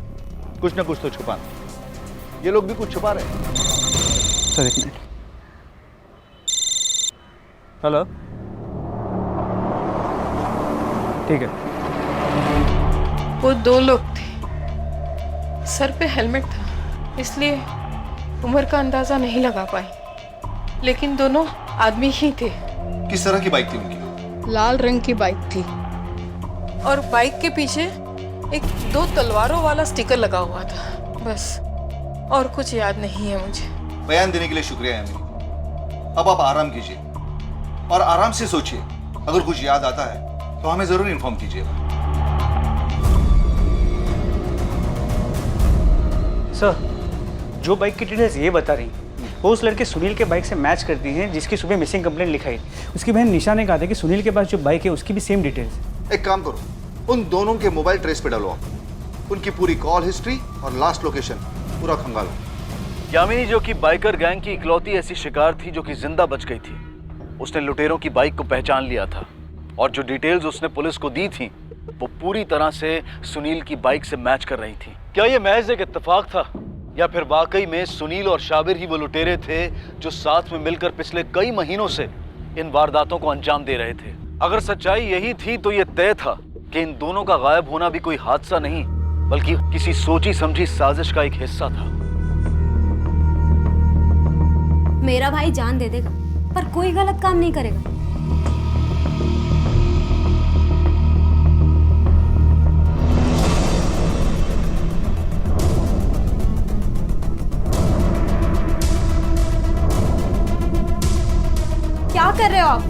कुछ ना कुछ तो छुपाना। ये लोग भी कुछ छुपा रहे हैं। सर एक मिनट। हेलो, ठीक है। वो 2 लोग थे, सर पे हेलमेट था, इसलिए उम्र का अंदाजा नहीं लगा पाई, लेकिन दोनों आदमी ही थे। किस तरह की बाइक थी उनकी? लाल रंग की बाइक थी और बाइक के पीछे एक 2 तलवारों वाला स्टिकर लगा हुआ था, बस। और कुछ याद नहीं है मुझे। बयान देने के लिए शुक्रिया यामिनी। अब आप आराम कीजिए और आराम से सोचिए। अगर कुछ याद आता है तो हमें जरूर इन्फॉर्म कीजिएगा। सर जो बाइक की डिटेल्स ये बता रही वो उस लड़के सुनील के बाइक से मैच करती हैं जिसकी सुबह मिसिंग कंप्लेंट लिखाई। उसकी बहन निशा ने कहा था कि सुनील के पास जो बाइक है उसकी भी सेम डिटेल्स। एक काम करो, उन दोनों के मोबाइल ट्रेस पे डालो, उनकी पूरी कॉल हिस्ट्री और लास्ट लोकेशन पूरा खंगालो। यामिनी जो कि बाइकर गैंग की इकलौती ऐसी शिकार थी जो कि जिंदा बच गई थी, उसने लुटेरों की बाइक को पहचान लिया था और जो डिटेल्स उसने पुलिस को दी थी वो पूरी तरह से सुनील की बाइक से मैच कर रही थी। क्या ये महज एक इत्तेफाक था या फिर वाकई में सुनील और शाबिर ही वो लुटेरे थे जो साथ में मिलकर पिछले कई महीनों से इन वारदातों को अंजाम दे रहे थे? अगर सच्चाई यही थी तो ये तय था कि इन दोनों का गायब होना भी कोई हादसा नहीं बल्कि किसी सोची समझी साजिश का एक हिस्सा था। मेरा भाई जान दे देगा पर कोई गलत काम नहीं करेगा। क्या कर रहे हो आप?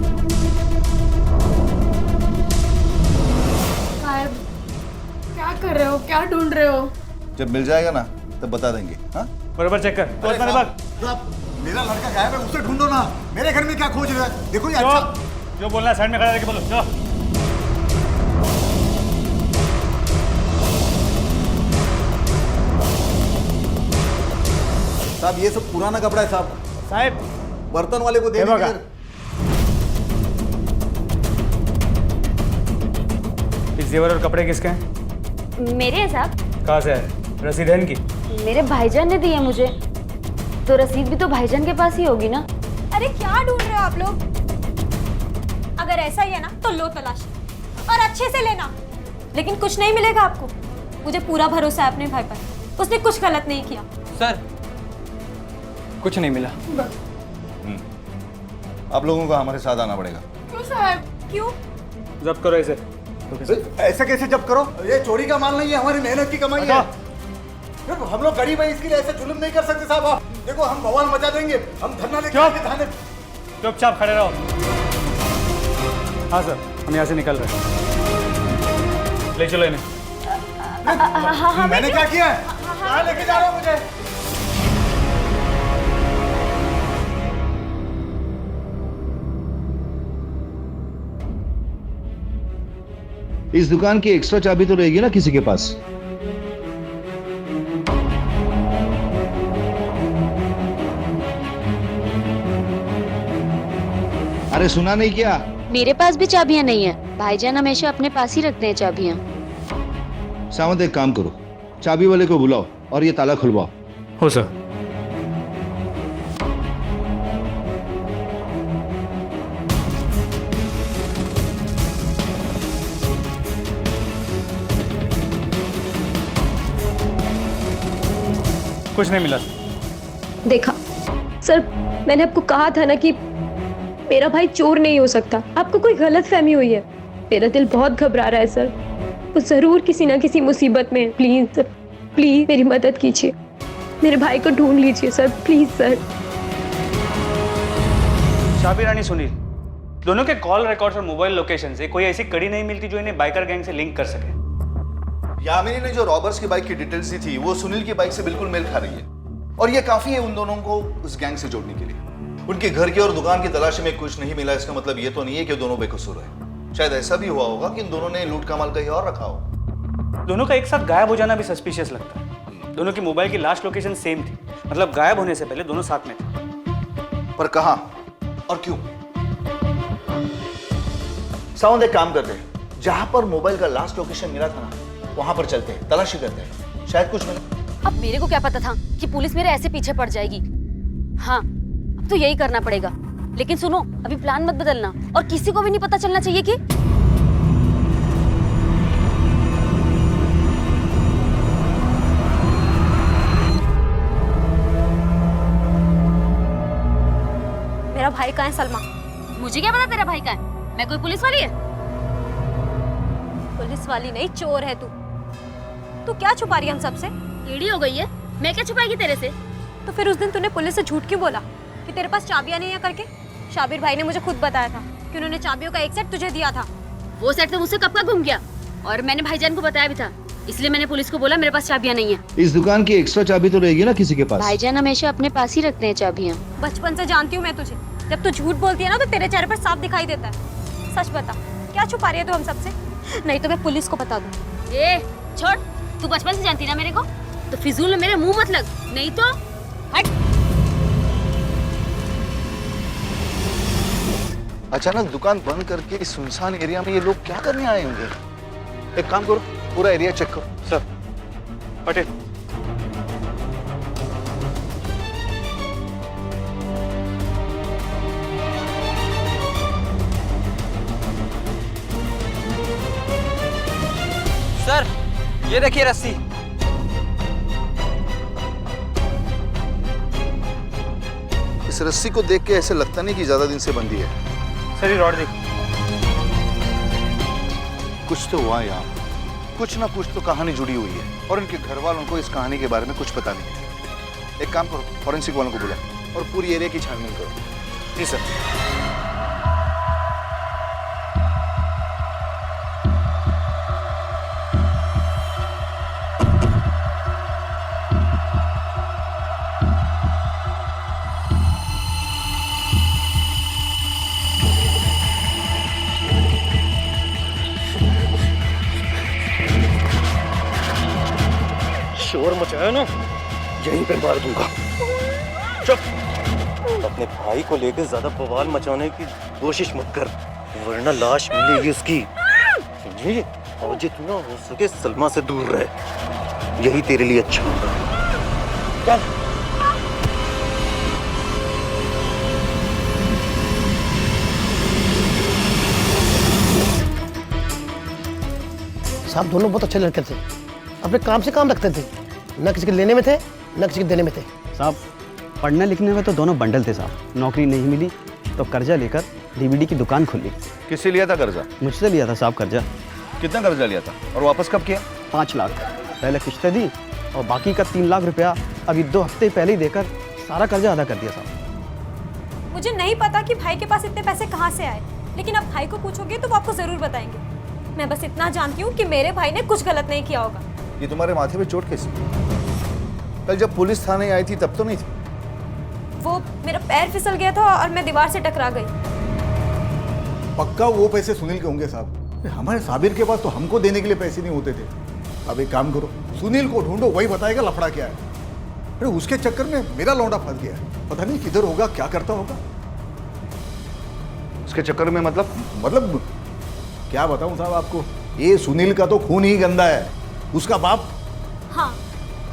क्या कर रहे हो? क्या ढूंढ रहे हो? जब मिल जाएगा ना तब बता देंगे। हाँ बराबर चेक कर। मेरा लड़का गायब है, उसे ढूंढो ना। मेरे घर में क्या खोज रहे हैं? देखो ये अच्छा। जो बोलना है साइड में खड़ा करके बोलो। चलो। साहब ये सब पुराना कपड़ा है साहब। साहब बर्तन वाले को दे दीजिए। इस जेवर और कपड़े किसके हैं? मेरे हैं साहब। कहाँ से है? रसीद है इनकी? मेरे भाईजान ने दी है मुझे, तो रसीद भी तो भाईजान के पास ही होगी ना। अरे क्या ढूंढ रहे हो आप लोग? अगर ऐसा ही है ना तो लो तलाश और अच्छे से लेना, लेकिन कुछ नहीं मिलेगा आपको। मुझे पूरा भरोसा है अपने भाई पर, उसने कुछ गलत नहीं किया। सर कुछ नहीं मिला। आप लोगों को हमारे साथ आना पड़ेगा। क्यों साहब? क्यों? जब्त करो इसे। ऐसे कैसे जब्त करो? ये चोरी का माल नहीं है, हमारी मेहनत की कमाई है। हम लोग गरीब हैं, इसके लिए ऐसे जुल्म नहीं कर सकते साहब। आप देखो, हम बवाल मचा देंगे, हम धरना लेके आएंगे थाने। चुपचाप खड़े रहो। हाँ सर, हम यहाँ से निकल रहे हैं। ले चलो इन्हें। मैंने क्या किया है? कहाँ लेके जा रहे हो मुझे? इस दुकान की एक्स्ट्रा चाबी तो रहेगी ना किसी के पास? अरे सुना नहीं क्या? मेरे पास भी चाबियां नहीं है। भाईजान हमेशा अपने पास ही रखते हैं चाबियां। सावंत, एक काम करो, चाबी वाले को बुलाओ और ये ताला खुलवाओ। हो सर। कुछ नहीं मिला। देखा सर, मैंने आपको कहा था ना कि मेरा भाई चोर नहीं हो सकता। आपको कोई गलत फहमी हुई है। मेरा दिल बहुत घबरा रहा है सर, वो जरूर किसी ना किसी मुसीबत में है। प्लीज सर, प्लीज मेरी मदद कीजिए, मेरे भाई को ढूंढ लीजिए सर, प्लीज सर। शाबी रानी, सुनील, दोनों के कॉल रिकॉर्ड्स और मोबाइल लोकेशन से कोई ऐसी कड़ी नहीं मिलती जो इन्हें बाइकर गैंग से लिंक कर सके। यामिनी ने जो रॉबर्स की बाइक की डिटेल्स दी थी वो सुनील की बाइक से बिल्कुल मेल खा रही है, और ये काफी है उन दोनों को उस गैंग से जोड़ने के लिए। उनके घर की और दुकान की तलाशी में कुछ नहीं मिला, इसका मतलब ये तो नहीं है कि दोनों बेकसूर है। शायद ऐसा भी हुआ होगा कि इन दोनों ने लूट का माल कहीं और रखा हो। दोनों का एक साथ गायब हो जाना भी सस्पिशियस लगता है। दोनों की मोबाइल की लास्ट लोकेशन सेम थी, मतलब गायब होने से पहले दोनों साथ में थे। पर कहां और क्यों? साउंड, एक काम करते हैं, जहां पर मोबाइल का लास्ट लोकेशन मिला था ना, वहां पर चलते हैं, तलाशी करते हैं, शायद कुछ मिले। अब मेरे को क्या पता था कि पुलिस मेरे ऐसे पीछे पड़ जाएगी। हाँ, अब तो यही करना पड़ेगा। लेकिन सुनो, अभी प्लान मत बदलना और किसी को भी नहीं पता चलना चाहिए कि मेरा भाई कहाँ है सलमा? मुझे क्या पता तेरा भाई कहाँ है? मैं कोई पुलिस वाली है? पुलिस वाली नहीं, चोर है तू। तू क्या छुपा रही है हम सबसे? टेढ़ी हो गई है। मैं क्या छुपाएगी तेरे से? तो फिर उस दिन तूने पुलिस से झूठ क्यों बोला कि तेरे पास चाबियां नहीं है करके? शाबिर भाई ने मुझे खुद बताया था कि उन्होंने चाबियों का एक सेट तुझे दिया था। वो सेट तो मुझसे कब का घूम गया, और मैंने भाईजान को बताया भी था, इसलिए मैंने पुलिस को बोला मेरे पास चाबियां नहीं है। इस दुकान की एक्स्ट्रा चाबी तो रहेगी ना किसी के पास? भाईजान हमेशा अपने पास ही रखते हैं चाबियां। बचपन से जानती हूँ मैं तुझे, जब तू झूठ बोलती है ना तो तेरे चेहरे पर साफ दिखाई देता है। सच बता, क्या छुपा रही है तू हम सबसे? नहीं तो मैं पुलिस को बता दूँ। ए छोड़, तू बचपन से जानती ना मेरे को, तो फिजूल में मेरे मुंह मत लग, नहीं तो हट। अचानक दुकान बंद करके इस सुनसान एरिया में ये लोग क्या करने आए होंगे? एक काम करो, पूरा एरिया चेक करो। सर, पटेल। सर, ये देखिए रस्सी। इस रस्सी को देख के ऐसे लगता नहीं कि ज्यादा दिन से बंधी है। सर, ये रॉड देखो। कुछ तो हुआ यहाँ, कुछ ना कुछ तो कहानी जुड़ी हुई है, और इनके घर वालों को इस कहानी के बारे में कुछ पता नहीं है। एक काम करो, फॉरेंसिक वालों को बुलाओ और पूरी एरिया की छानबीन करो। जी सर। शोर मचाया ना, यहीं पे मार दूंगा। चुप। अपने भाई को लेकर ज्यादा बवाल मचाने की कोशिश मत कर, वरना लाश मिलेगी उसकी। समझी? और जितना हो सके सलमा से दूर रहे, यही तेरे लिए अच्छा होगा। चल। साहब दोनों बहुत अच्छे लड़के थे, अपने काम से काम रखते थे, न किसी के लेने में थे न किसी के देने में थे। साहब पढ़ने लिखने में तो दोनों बंडल थे साहब। नौकरी नहीं मिली तो कर्जा लेकर डीवीडी की दुकान खोली। किससे लिया था कर्जा? मुझसे लिया था साहब कर्जा। कितना कर्जा लिया था और वापस कब किया? 5 लाख पहले किश्तें दी और बाकी का 3 लाख रुपया अभी 2 हफ्ते पहले ही देकर सारा कर्जा अदा कर दिया साहब। मुझे नहीं पता कि भाई के पास इतने पैसे कहाँ से आए, लेकिन अब भाई को पूछोगे तो वो आपको जरूर बताएंगे। मैं बस इतना जानती हूँ कि मेरे भाई ने कुछ गलत नहीं किया होगा। ये तुम्हारे माथे पे चोट कैसी? कल जब पुलिस थाने आई थी तब तो नहीं थी? वो मेरा पैर फिसल गया था और मैं दीवार से टकरा गई। पक्का वो पैसे सुनील के होंगे साहब। हमारे साबिर के पास तो हमको देने के लिए पैसे नहीं होते थे। अब एक काम करो, सुनील को ढूंढो, वही बताएगा लफड़ा क्या है। अरे उसके चक्कर में मेरा लौंडा फंस गया है, पता नहीं किधर होगा, क्या करता होगा। उसके चक्कर में मतलब क्या बताऊं साहब आपको, ये सुनील का तो खून ही गंदा है। उसका बाप, हाँ,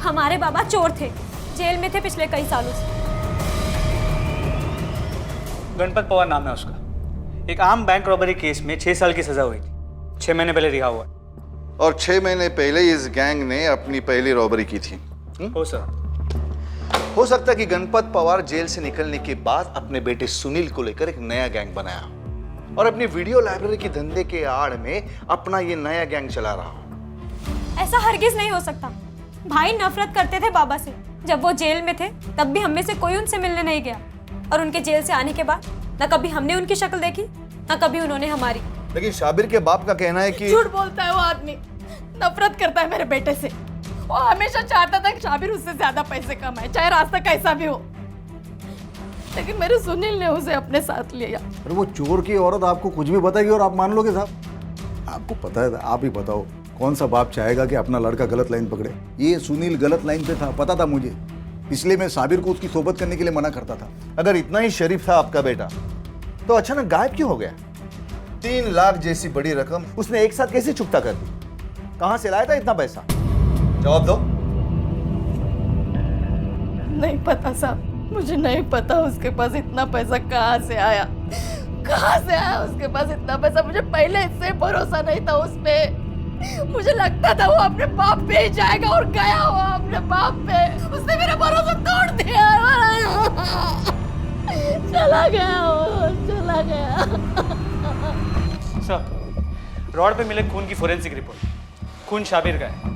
हमारे बाबा चोर थे, जेल में थे पिछले कई सालों से। गणपत पवार नाम है उसका। एक आम बैंक रॉबरी केस में 6 साल की सजा हुई थी, 6 महीने पहले रिहा हुआ। और 6 महीने पहले इस गैंग ने अपनी पहली रॉबरी की थी। हो सर। हो सकता है कि गणपत पवार जेल से निकलने के बाद अपने बेटे सुनील को लेकर एक नया गैंग बनाया और अपनी वीडियो लाइब्रेरी के धंधे के आड़ में अपना ये नया गैंग चला रहा। ऐसा हरगिज नहीं हो सकता। भाई नफरत करते थे बाबा से। जब वो जेल में थे तब भी हम में से कोई उनसे मिलने नहीं गया, और उनके जेल से आने के बाद न कभी हमने उनकी शक्ल देखी न कभी उन्होंने हमारी। लेकिन शाबिर के बाप का कहना है कि झूठ बोलता है वो आदमी, नफरत करता है मेरे बेटे से। वो हमेशा चाहता था कि शाबिर उससे ज्यादा पैसे कमाए, चाहे रास्ता कैसा भी हो। लेकिन मेरे सुनील ने उसे अपने साथ लिया। अरे वो चोर की औरत आपको कुछ भी बताएगी और आप मान लोगे साहब? आपको पता है, आप ही बताओ, कौन सा बाप चाहेगा कि अपना लड़का गलत लाइन पकड़े? ये सुनील गलत लाइन पे था, पता था मुझे, इसलिए मैं साबिर को उसकी सोबत करने के लिए मना करता था। अगर इतना ही शरीफ था आपका बेटा तो अचानक गायब क्यों हो गया? 3 लाख जैसी बड़ी रकम उसने एक साथ कैसे चुकता कर दी? कहां से लाया था इतना पैसा? जवाब दो। नहीं पता साहब, मुझे नहीं पता उसके पास इतना पैसा कहाँ से आया। कहाँ से आया उसके पास इतना पैसा? मुझे पहले इससे भरोसा नहीं था उस पे। मुझे लगता था वो अपने बाप पे ही जाएगा, और गया वो अपने बाप पे। उसने मेरा भरोसा तोड़ दिया। चला गया वो, चला गया। सर, रॉड पे मिले खून की फोरेंसिक रिपोर्ट, खून शाबिर का है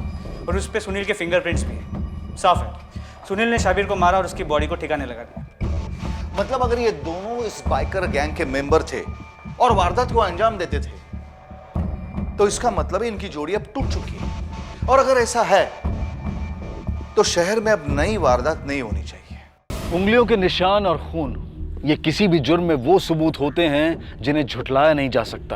और उस पे सुनील के फिंगरप्रिंट्स भी है। साफ है सुनील ने शाबिर को मारा और उसकी बॉडी को ठिकाने लगा दिया। मतलब अगर ये दोनों इस बाइकर गैंग के मेंबर थे और वारदात को अंजाम देते थे तो इसका मतलब है इनकी जोड़ी अब टूट चुकी है। और अगर ऐसा है तो शहर में अब नई वारदात नहीं होनी चाहिए। उंगलियों के निशान और खून, ये किसी भी जुर्म में वो सबूत होते हैं जिन्हें झुठलाया नहीं जा सकता,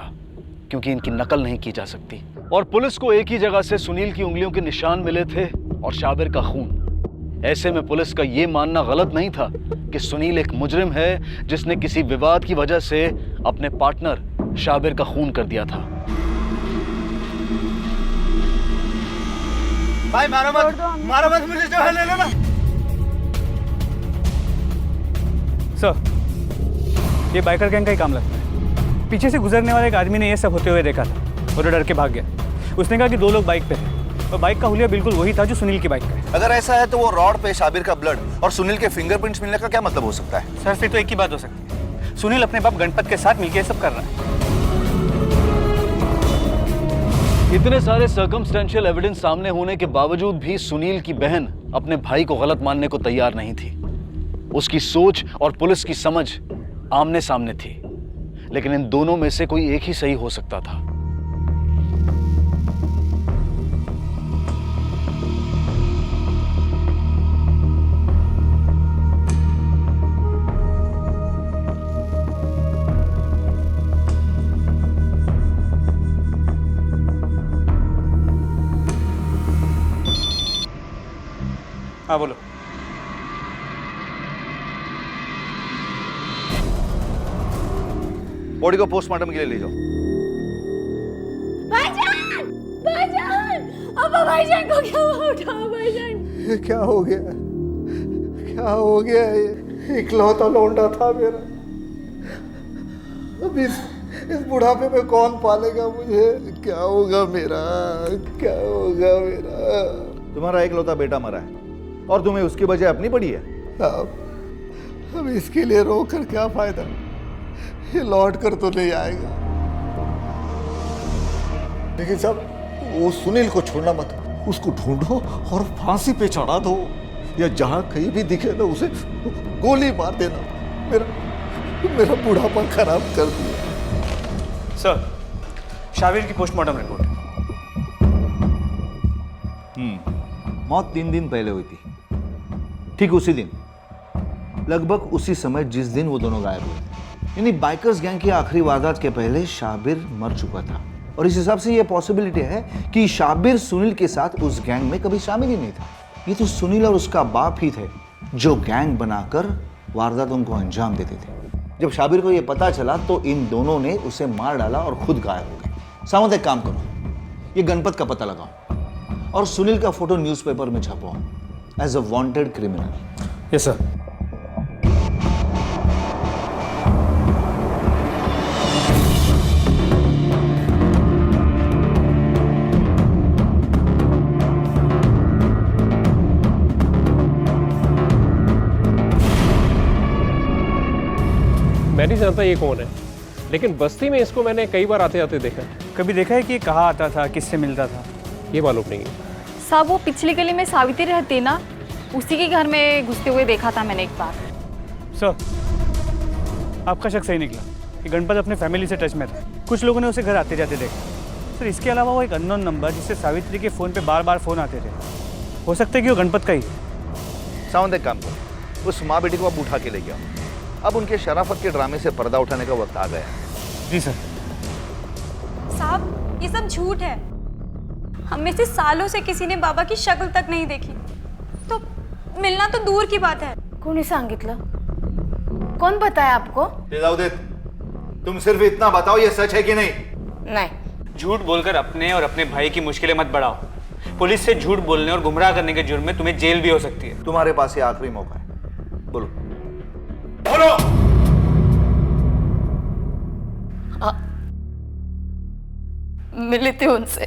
क्योंकि इनकी नकल नहीं की जा सकती। और पुलिस को एक ही जगह से सुनील की उंगलियों के निशान मिले थे और शाबिर का खून। ऐसे में पुलिस का ये मानना गलत नहीं था कि सुनील एक मुजरिम है जिसने किसी विवाद की वजह से अपने पार्टनर शाबिर का खून कर दिया था। भाई मारो मत, मुझे जो है ले लो ना। सर, ये बाइकर गैंग का ही काम लगता है। पीछे से गुजरने वाले एक आदमी ने ये सब होते हुए देखा था और डर के भाग गया। उसने कहा कि 2 लोग बाइक पे थे और बाइक का हुलिया बिल्कुल वही था जो सुनील की बाइक का है। अगर ऐसा है तो वो रॉड पे शाबिर का ब्लड और सुनील के फिंगरप्रिंट्स मिलने का क्या मतलब हो सकता है? सर, फिर तो एक ही बात हो सकती है, सुनील अपने बाप गणपत के साथ मिलकर सब कर रहा है। इतने सारे सर्कमस्टेंशियल एविडेंस सामने होने के बावजूद भी सुनील की बहन अपने भाई को गलत मानने को तैयार नहीं थी। उसकी सोच और पुलिस की समझ आमने सामने थी, लेकिन इन दोनों में से कोई एक ही सही हो सकता था। हाँ बोलो। बॉडी को पोस्टमार्टम के लिए ले जाओ। भाईजान, भाईजान, अब भाईजान को क्या हुआ? उठाओ भाईजान। ये क्या हो गया? क्या हो गया? ये इकलौता लौंडा था मेरा, अब इस बुढ़ापे में कौन पालेगा मुझे? क्या होगा मेरा? क्या होगा मेरा? तुम्हारा एकलौता बेटा मरा है और तुम्हें उसकी वजह अपनी पड़ी है। अब इसके लिए रो कर क्या फायदा? ये लौट कर तो नहीं आएगा। लेकिन साहब वो सुनील को छोड़ना मत, उसको ढूंढो और फांसी पे चढ़ा दो, या जहां कहीं भी दिखे ना उसे गोली मार देना। मेरा बुढ़ापा खराब कर दिया। सर, शाबिर की पोस्टमार्टम रिपोर्ट। मौत 3 दिन पहले हुई थी, ठीक उसी दिन, लगभग उसी समय जिस दिन वो दोनों गायब हुए। यानी बाइकर्स गैंग की आखिरी वारदात के पहले शाबिर मर चुका था और इस हिसाब से ये पॉसिबिलिटी है कि शाबिर सुनील के साथ उस गैंग में कभी शामिल ही नहीं था। ये तो सुनील और उसका बाप ही थे जो गैंग बनाकर वारदातों को अंजाम देते थे। जब शाबिर को ये पता चला तो इन दोनों ने उसे मार डाला और खुद गायब हो गए। सावंत, एक काम करो, ये गणपत का पता लगाओ और सुनील का फोटो न्यूज़पेपर में छपवाओ as a wanted criminal. Yes sir. मैं नहीं जानता ये कौन है, लेकिन बस्ती में इसको मैंने कई बार आते आते देखा। कभी देखा है कि ये कहाँ आता था, किससे मिलता था? ये मालूम नहीं है। साहब वो पिछली गली में सावित्री रहती ना, उसी के घर में घुसते हुए देखा था मैंने एक बार। सर, आपका शक सही निकला कि गणपत अपने फैमिली से टच में था। कुछ लोगों ने उसे घर आते जाते देखा। सर, इसके अलावा वो एक अननोन नंबर जिससे सावित्री के फ़ोन पे बार बार फ़ोन आते थे, हो सकता है कि वो गणपत का ही। सावंत, एक काम करो, उस माँ बेटी को आप उठा के ले जाओ। अब उनके शराफत के ड्रामे से पर्दा उठाने का वक्त आ गया है। जी सर। साहब ये सब झूठ है। हम में से सालों से किसी ने बाबा की शक्ल तक नहीं देखी, तो मिलना तो दूर की बात है। कोणी सांगितलं? कौन बताया आपको? तेजाउद्दीन, तुम सिर्फ इतना बताओ ये सच है कि नहीं? नहीं। झूठ बोलकर अपने और अपने भाई की मुश्किलें मत बढ़ाओ। पुलिस से झूठ बोलने और गुमराह करने के जुर्म में तुम्हें जेल भी हो सकती है। तुम्हारे पास ये आखिरी मौका है, बोलो। बोलो। मिली थी उनसे।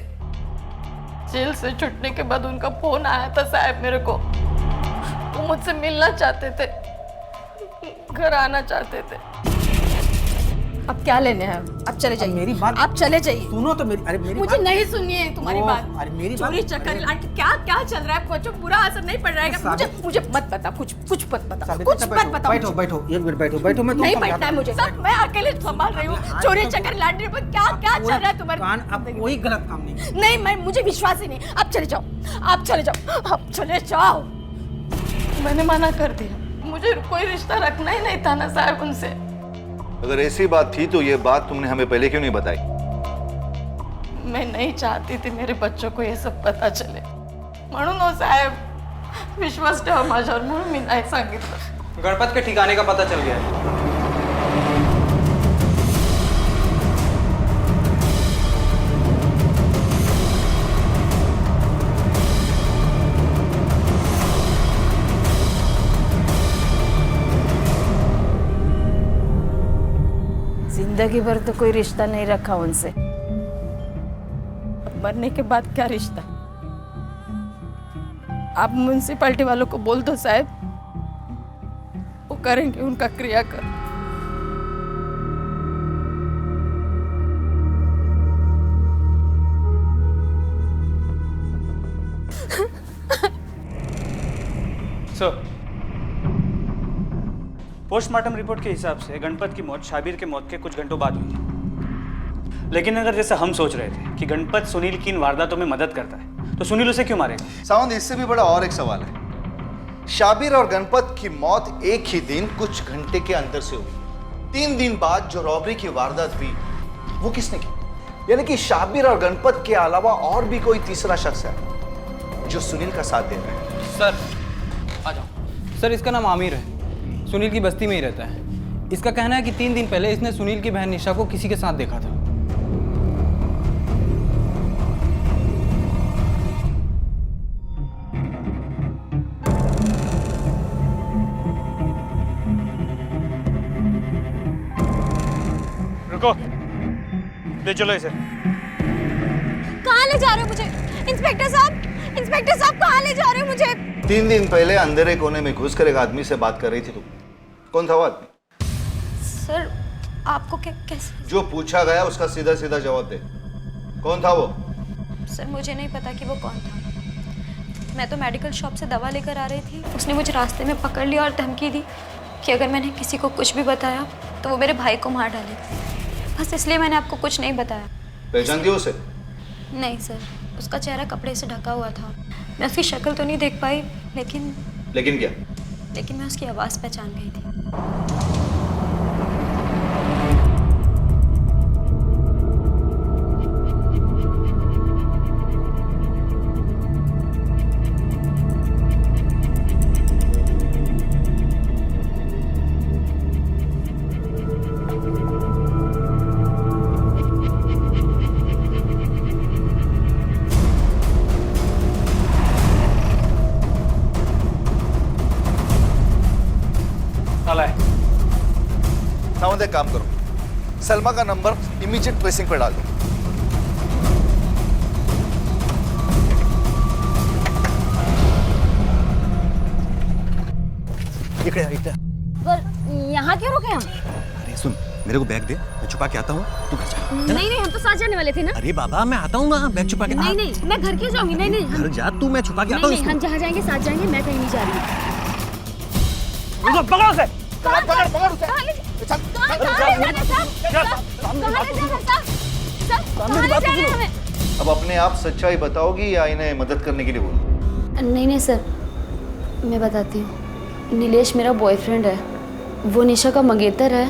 जेल से छुटने के बाद उनका फोन आया था साहब मेरे को। वो मुझसे मिलना चाहते थे, घर आना चाहते थे। अब क्या लेने हैं? अब चले जाइए। मेरी बात आप चले जाइए। सुनो तो मेरी, अरे मेरी मुझे नहीं सुननी है तुम्हारी बात। अरे मेरी चोरी चक्कर लाट क्या क्या चल रहा है? कुछ बुरा असर नहीं पड़ रहा है? मुझे मत बता, कुछ मत बता, कुछ मत बता। बैठो एक मिनट, बैठो मैं नहीं बैठना है मुझे। सब मैं अकेले संभाल रही हूँ। चोरी चक्कर लाटने पर क्या क्या चल रहा है तुम्हारे? अब कोई गलत काम नहीं। नहीं, मुझे विश्वास ही नहीं। आप चले जाओ, आप चले जाओ, आप चले जाओ। मैंने मना कर दिया, मुझे कोई रिश्ता रखना ही नहीं था ना साहब उनसे। अगर ऐसी बात थी तो ये बात तुमने हमें पहले क्यों नहीं बताई? मैं नहीं चाहती थी मेरे बच्चों को ये सब पता चले, म्हणून हो साहेब विश्वास ठेवा माझ्यावर, म्हणून मी नाही सांगितलं। गणपत के ठिकाने का पता चल गया है। जिंदगी भर तो कोई रिश्ता नहीं रखा उनसे, अब मरने के बाद क्या रिश्ता? आप म्यूनसिपैलिटी वालों को बोल दो साहब, वो करेंगे उनका क्रियाकर्म। सर, पोस्टमार्टम रिपोर्ट के हिसाब से गणपत की मौत शाबिर के मौत के कुछ घंटों बाद हुई। लेकिन अगर जैसा हम सोच रहे थे कि गणपत सुनील की इन वारदातों में मदद करता है, तो सुनील उसे क्यों मारेगा? सावंत, इससे भी बड़ा और एक सवाल है। शाबिर और गणपत की मौत एक ही दिन कुछ घंटे के अंतर से हुई। 3 दिन बाद जो रॉबरी की वारदात हुई वो किसने की? यानी कि शाबिर और गणपत के अलावा और भी कोई तीसरा शख्स है जो सुनील का साथ दे रहा है। सर आ जाओ। सर, इसका नाम आमिर है, सुनील की बस्ती में ही रहता है। इसका कहना है कि 3 दिन पहले इसने सुनील की बहन निशा को किसी के साथ देखा था। रुको, ले चलो इसे। कहाँ ले जा रहे हो मुझे? इंस्पेक्टर साहब कहाँ ले जा रहे हो मुझे? 3 दिन पहले अंधेरे कोने में घुसकर एक आदमी से बात कर रही थी तुम। कौन था वो आदमी? सर आपको कैसे? जो पूछा गया उसका सीधा सीधा जवाब दे। कौन था वो? सर मुझे नहीं पता कि वो कौन था। मैं तो मेडिकल शॉप से दवा लेकर आ रही थी। उसने मुझे रास्ते में पकड़ लिया और धमकी दी कि अगर मैंने किसी को कुछ भी बताया तो वो मेरे भाई को मार डालेगी। बस इसलिए मैंने आपको कुछ नहीं बताया। पहचानती हो उसे? नहीं सर, उसका चेहरा कपड़े से ढका हुआ था। मैं उसकी शक्ल तो नहीं देख पाई, लेकिन क्या? लेकिन मैं उसकी आवाज़ पहचान गई थी। सावंत, एक काम करो, सलमा का नंबर इमीडिएट ट्रेसिंग पर डाल दो। यहाँ क्यों रुके हम? अरे सुन, मेरे को बैग दे, मैं छुपा के आता हूँ, तू घर जा। नहीं हम तो साथ जाने वाले थे ना। अरे बाबा मैं आता हूँ ना, बैग छुपा के। नहीं मैं घर क्यों जाऊंगी? नहीं घर जा तू, मैं छुपा के आता हूँ। हम जहाँ जाएंगे साथ जाएंगे, मैं कहीं नहीं जा रही। पकड़ो उसे। अब अपने आप सच्चाई बताओगी या इन्हें मदद करने के लिए बोलो? नहीं सर, मैं बताती हूँ। नीलेश मेरा बॉयफ्रेंड है। वो निशा का मंगेतर है,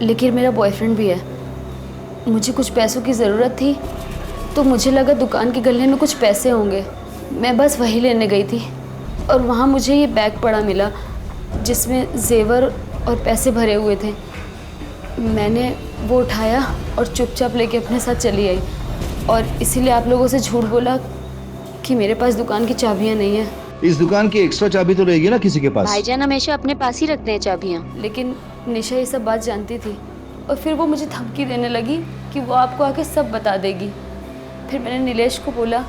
लेकिन मेरा बॉयफ्रेंड भी है। मुझे कुछ पैसों की ज़रूरत थी, तो मुझे लगा दुकान के गले में कुछ पैसे होंगे। मैं बस वही लेने गई थी और वहाँ मुझे ये बैग पड़ा मिला जिसमें जेवर और पैसे भरे हुए थे। मैंने वो उठाया और चुपचाप लेके अपने साथ चली आई, और इसीलिए आप लोगों से झूठ बोला कि मेरे पास दुकान की चाबियाँ नहीं है। इस दुकान की एक्स्ट्रा चाबी तो रहेगी ना किसी के पास? भाईजान हमेशा अपने पास ही रखते हैं चाबियाँ। लेकिन निशा ये सब बात जानती थी और फिर वो मुझे धमकी देने लगी कि वो आपको आके सब बता देगी। फिर मैंने नीलेश को बोला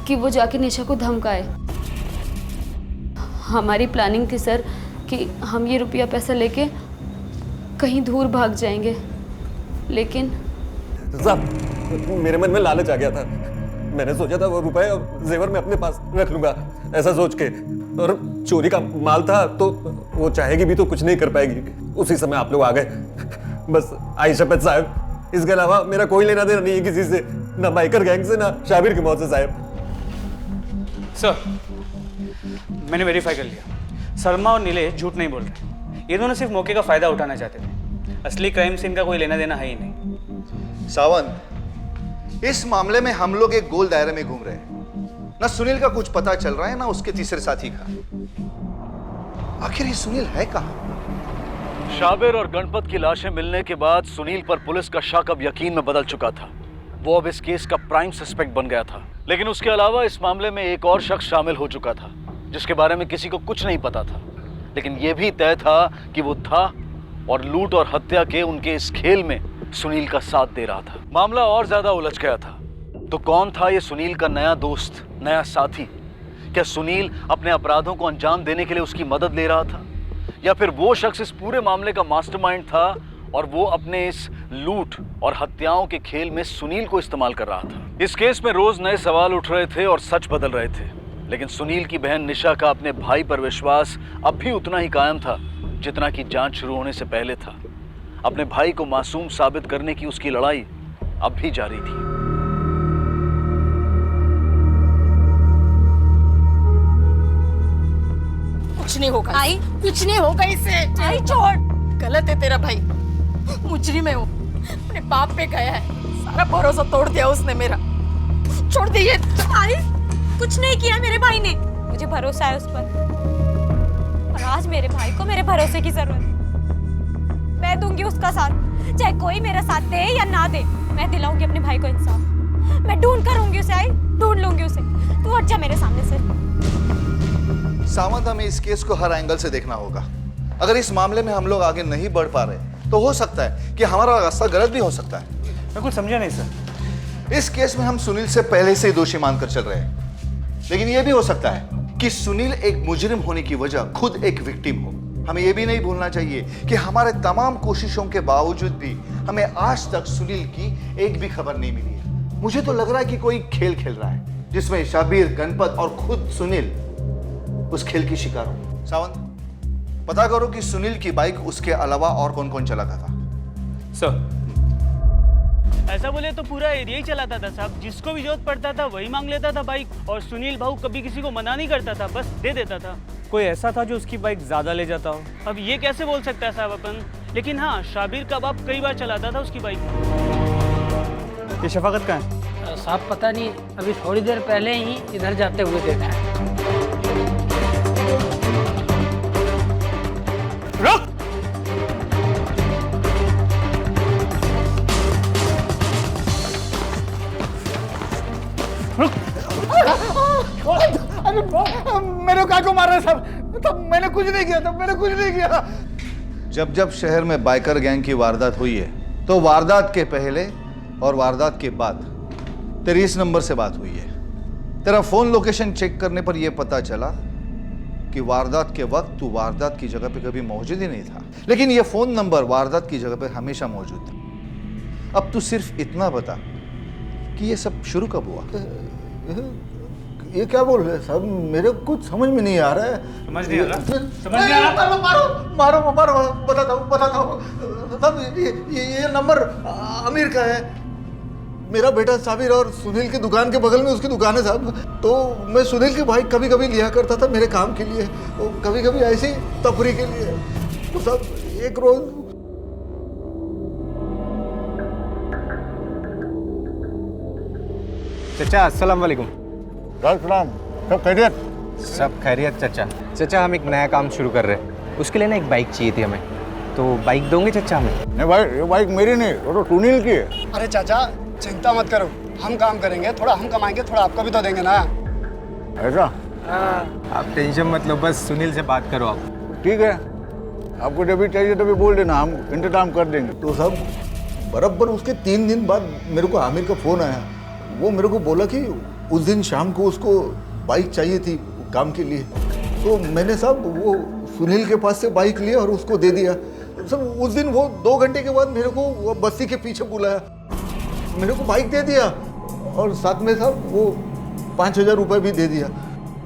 कि वो जाके निशा को धमकाए। हमारी प्लानिंग थी सर कि हम ये रुपया पैसा लेके कहीं दूर भाग जाएंगे, लेकिन साहब मेरे मन में लालच आ गया था। मैंने सोचा था वो रुपए और जेवर में अपने पास रख लूंगा, ऐसा सोच के, और चोरी का माल था तो वो चाहेगी भी तो कुछ नहीं कर पाएगी। उसी समय आप लोग आ गए। बस आई शपथ साहब, इसके अलावा मेरा कोई लेना देना नहीं है किसी से, ना बाइकर गैंग से, ना शाबिर की मौत से साहब। सर मैंने वेरीफाई कर लिया, सलमा और नीलेश झूठ नहीं बोल रहे। ये दोनों सिर्फ मौके का फायदा उठाना चाहते थे। असली क्राइम से इनका कोई लेना देना है ही नहीं। सावंत, इस मामले में हम लोग एक गोल दायरे में घूम रहे हैं। ना सुनील का कुछ पता चल रहा है, ना उसके तीसरे साथी का। आखिर ये सुनील है कहां? शाबिर और गणपत की लाशें मिलने के बाद सुनील पर पुलिस का शक अब यकीन में बदल चुका था। वो अब इस केस का प्राइम सस्पेक्ट बन गया था। लेकिन उसके अलावा इस मामले में एक और शख्स शामिल हो चुका था जिसके बारे में किसी को कुछ नहीं पता था, लेकिन यह भी तय था कि वो था और लूट और हत्या के उनके इस खेल में सुनील का साथ दे रहा था। मामला और ज्यादा उलझ गया था। तो कौन था ये सुनील का नया दोस्त, नया साथी? क्या सुनील अपने अपराधों को अंजाम देने के लिए उसकी मदद ले रहा था, या फिर वो शख्स इस पूरे मामले का मास्टरमाइंड था और वो अपने इस लूट और हत्याओं के खेल में सुनील को इस्तेमाल कर रहा था? इस केस में रोज नए सवाल उठ रहे थे और सच बदल रहे थे, लेकिन सुनील की बहन निशा का अपने भाई पर विश्वास अब भी उतना ही कायम था जितना कि जांच शुरू होने से पहले था। अपने भाई को मासूम साबित करने की उसकी लड़ाई अब भी जारी थी। कुछ नहीं होगा आई, कुछ नहीं होगा इससे। आई छोड़, गलत है तेरा भाई, मुजरिम है वो, अपने बाप पे गया है, सारा भरोसा तोड़ दिया उसने मेरा। छोड़ दे ये। आई कुछ नहीं किया मेरे भाई ने, मुझे भरोसा है उस पर, और आज मेरे भाई को मेरे भरोसे की जरूरत है। मैं दूंगी उसका साथ, चाहे कोई मेरा साथ दे या ना दे, मैं दिलाऊंगी अपने भाई को इंसाफ। मैं ढूंढ कर लूंगी उसे, आई ढूंढ लूंगी उसे। तू हट जा मेरे सामने से। सावंत, हमें इस केस को हर एंगल से देखना होगा। अगर इस मामले में हम लोग आगे नहीं बढ़ पा रहे तो हो सकता है कि हमारा रास्ता गलत भी हो सकता है। मैं कुछ समझा नहीं सर। इस केस में हम सुनील से पहले से ही दोषी मानकर चल रहे हैं, लेकिन यह भी हो सकता है कि सुनील एक मुजरिम होने की वजह खुद एक विक्टिम हो। हमें यह भी नहीं भूलना चाहिए कि हमारे तमाम कोशिशों के बावजूद भी हमें आज तक सुनील की एक भी खबर नहीं मिली है। मुझे तो लग रहा है कि कोई खेल खेल रहा है जिसमें शाबिर, गणपत और खुद सुनील उस खेल की शिकार हो। सावंत, पता करो कि सुनील की बाइक उसके अलावा और कौन कौन चलाता था। सर ऐसा बोले तो पूरा एरिया ही चलाता था साहब, जिसको भी जरूरत पड़ता था वही मांग लेता था बाइक, और सुनील भाऊ कभी किसी को मना नहीं करता था, बस दे देता था। कोई ऐसा था जो उसकी बाइक ज्यादा ले जाता हो? अब ये कैसे बोल सकता है साहब अपन, लेकिन हाँ शाबिर का बाप कई बार चलाता था उसकी बाइक। ये शफाकत कहाँ है? साहब पता नहीं, अभी थोड़ी देर पहले ही इधर जाते हुए देखा है। रुक! मेरे काय को मार रहे सब? तब मैंने कुछ नहीं किया, तब मैंने कुछ नहीं किया। जब जब शहर में बाइकर गैंग की वारदात हुई है तो वारदात के पहले और वारदात के बाद तेरी इस नंबर से बात हुई है। तेरा फोन लोकेशन चेक करने पर यह पता चला कि वारदात के वक्त तू वारदात की जगह पे कभी मौजूद ही नहीं था, लेकिन यह फोन नंबर वारदात की जगह पे हमेशा मौजूद था। अब तू सिर्फ इतना बता कि यह सब शुरू कब हुआ? ये क्या बोल रहे हैं साहब? मेरे कुछ समझ में नहीं आ रहा है। समझ नहीं आ रहा? समझ नहीं आ रहा? मारो बताता हूँ साहब। ये नंबर आमिर का है। मेरा बेटा साबिर और सुनील की दुकान के बगल में उसकी दुकान है साहब। तो मैं सुनील की बाइक कभी कभी लिया करता था मेरे काम के लिए, कभी कभी ऐसे ही तफरी के लिए। तो साहब एक रोज चाचा अस्सलाम वालेकुम। सलाम। सब खैरियत? सब खैरियत चाचा। चाचा हम एक नया काम शुरू कर रहे हैं, उसके लिए ना एक बाइक चाहिए थी हमें, तो बाइक दोगे चाचा हमें? नहीं भाई, ये बाइक मेरी नहीं, वो तो सुनील की है। अरे चाचा चिंता मत करो, हम काम करेंगे, थोड़ा हम कमाएंगे, थोड़ा आपको भी तो देंगे ना। ऐसा? आप टेंशन मत लो, बस सुनील से बात करो आप। ठीक है, आपको जब भी चाहिए तभी बोल देना, हम इंतजाम कर देंगे। तो साहब बराबर उसके 3 दिन बाद मेरे को आमिर का फ़ोन आया। वो मेरे को बोला कि उस दिन शाम को उसको बाइक चाहिए थी काम के लिए। तो मैंने साहब वो सुनील के पास से बाइक लिया और उसको दे दिया। सब उस दिन वो 2 घंटे के बाद मेरे को वो बस्ती के पीछे बुलाया, मेरे को बाइक दे दिया और साथ में साहब वो 5,000 रुपये भी दे दिया।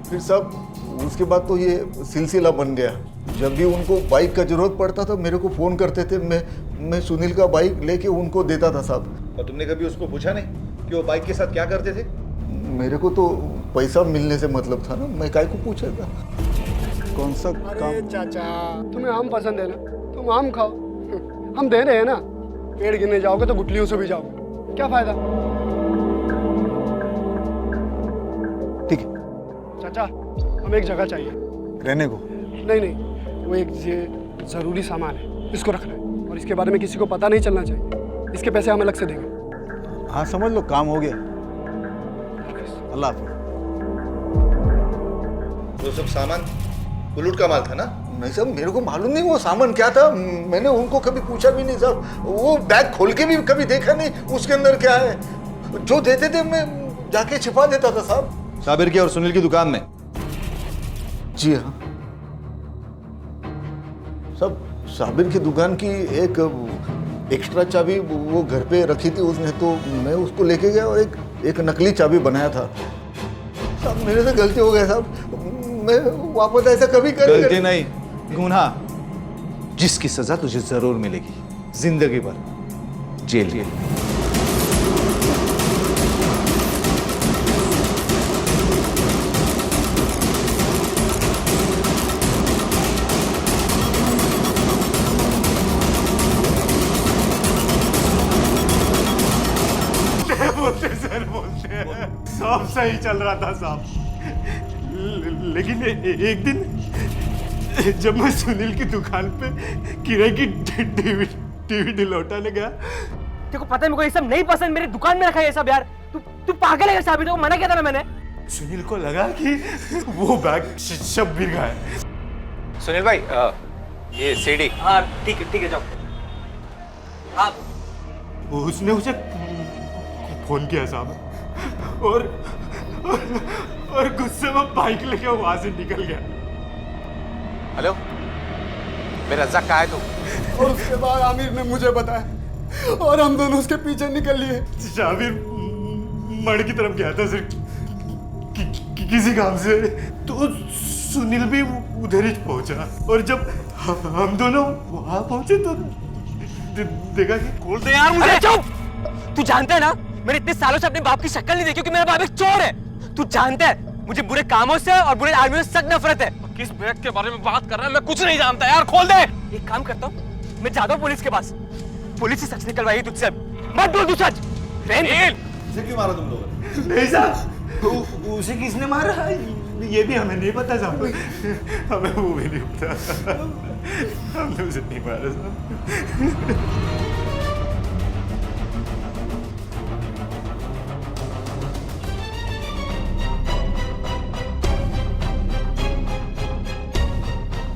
फिर साहब उसके बाद तो ये सिलसिला बन गया। जब भी उनको बाइक का ज़रूरत पड़ता था मेरे को फ़ोन करते थे, मैं सुनील का बाइक लेके उनको देता था साहब। और तुमने कभी उसको पूछा नहीं कि वो बाइक के साथ क्या करते थे? मेरे को तो पैसा मिलने से मतलब था ना, मैं काय को पूछेगा। कौन सा काम? चाचा तुम्हें आम पसंद है ना, तुम आम खाओ, हम दे रहे हैं ना। पेड़ गिरने जाओगे तो गुटलियों से भी जाओगे, क्या फायदा? ठीक है चाचा हमें एक जगह चाहिए रहने को। नहीं, वो एक ये ज़रूरी सामान है, इसको रखना है और इसके बारे में किसी को पता नहीं चलना चाहिए। इसके पैसे हम अलग से देंगे। हाँ समझ लो, काम हो गया। अल्लाह हाफ़िज़। वो सब सामान उलूट का माल था ना? नहीं साहब, मेरे को मालूम नहीं वो सामान क्या था, मैंने उनको कभी पूछा भी नहीं साहब। वो बैग खोल के भी कभी देखा नहीं उसके अंदर क्या है। जो देते थे मैं जाके छिपा देता था साहब। साबिर की और सुनील की दुकान में? जी हाँ सब। साबिर की दुकान की एक एक्स्ट्रा चाबी वो घर पे रखी थी उसने, तो मैं उसको लेके गया और एक नकली चाबी बनाया था साहब। मेरे से गलती हो गया साहब, मैं वापस ऐसा कभी करूंगा। गलती नहीं, गुनाह, जिसकी सजा तुझे जरूर मिलेगी, जिंदगी भर जेल। सब सही चल रहा था साहब, लेकिन एक दिन जब मैं सुनील की दुकान पे किराए की टीवी लौटाने गया। तेरे को पता है मेरे को ये सब नहीं पसंद, मेरी दुकान में रखा है ये सब यार। तू पागल है साबिर, को मना किया था ना मैंने। सुनील को लगा कि वो बैग शब भी गया है। सुनील भाई ये सीडी। हाँ ठीक है जाओ। आप उसने उसे फोन किया साहब और गुस्से में बाइक लेके वहां से निकल गया। हेलो, मेरा रज़ाक कहाँ है तू? और उसके बाद आमिर ने मुझे बताया और हम दोनों उसके पीछे निकल लिए। शाबिर मड़ की तरफ गया था सर किसी काम से, तो सुनील भी उधर ही पहुंचा और जब हम दोनों वहां पहुंचे तो देखा कि खोल दे यार मुझे। चुप! तू जानता है ना, मैंने इतने सालों से अपने बाप की शक्ल नहीं देखी क्योंकि मेरा बाप एक चोर है। तू जानता है मुझे बुरे कामों से और बुरे आदमियों से सख्त नफरत है। किस बैग के बारे में बात कर रहा है? मैं कुछ नहीं जानता यार, खोल दे। एक काम करता हूँ, मैं जाता हूँ पुलिस के पास। पुलिस से सच निकलवाएगी तुझसे। मत बोल तू सच। उसे क्यों मारा तुम लोगों ने? नहीं साहब, उसे किसने मारा ये भी हमें नहीं पता साहब। हमें वो भी नहीं पता। हमने उसे नहीं मारा साहब।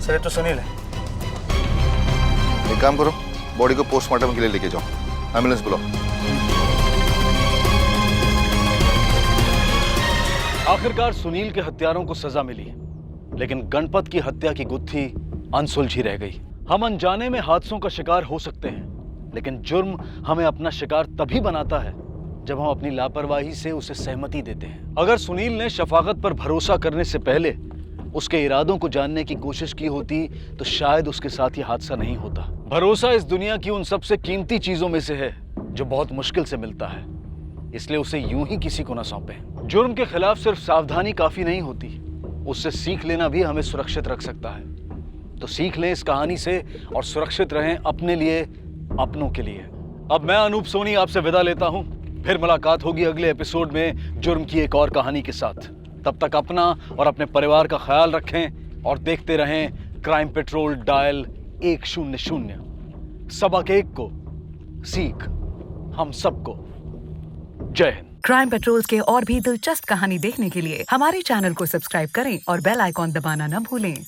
सर ये तो सुनील है। एक काम करो, बॉडी को पोस्टमार्टम के लिए लेके जाओ, एम्बुलेंस बुलाओ। आखिरकार सुनील के हत्यारों को सजा मिली, लेकिन गणपत की हत्या की गुत्थी अनसुलझी रह गई। हम अनजाने में हादसों का शिकार हो सकते हैं, लेकिन जुर्म हमें अपना शिकार तभी बनाता है जब हम अपनी लापरवाही से उसे सहमति देते हैं। अगर सुनील ने शफाकत पर भरोसा करने से पहले उसके इरादों को जानने की कोशिश की होती तो शायद उसके साथ ये हादसा नहीं होता। भरोसा इस दुनिया की उन सबसे कीमती चीजों में से है जो बहुत मुश्किल से मिलता है, इसलिए उसे यूं ही किसी को ना सौंपें। जुर्म के खिलाफ सिर्फ सावधानी काफी नहीं होती, उससे सीख लेना भी हमें सुरक्षित रख सकता है। तो सीख लें इस कहानी से और सुरक्षित रहें अपने लिए, अपनों के लिए। अब मैं अनूप सोनी आपसे विदा लेता हूं। फिर मुलाकात होगी अगले एपिसोड में जुर्म की एक और कहानी के साथ। तब तक अपना और अपने परिवार का ख्याल रखें और देखते रहें क्राइम पेट्रोल डायल 100। सबक एक को, सीख हम सबको। जय हिंद। क्राइम पेट्रोल के और भी दिलचस्प कहानी देखने के लिए हमारे चैनल को सब्सक्राइब करें और बेल आइकॉन दबाना न भूलें।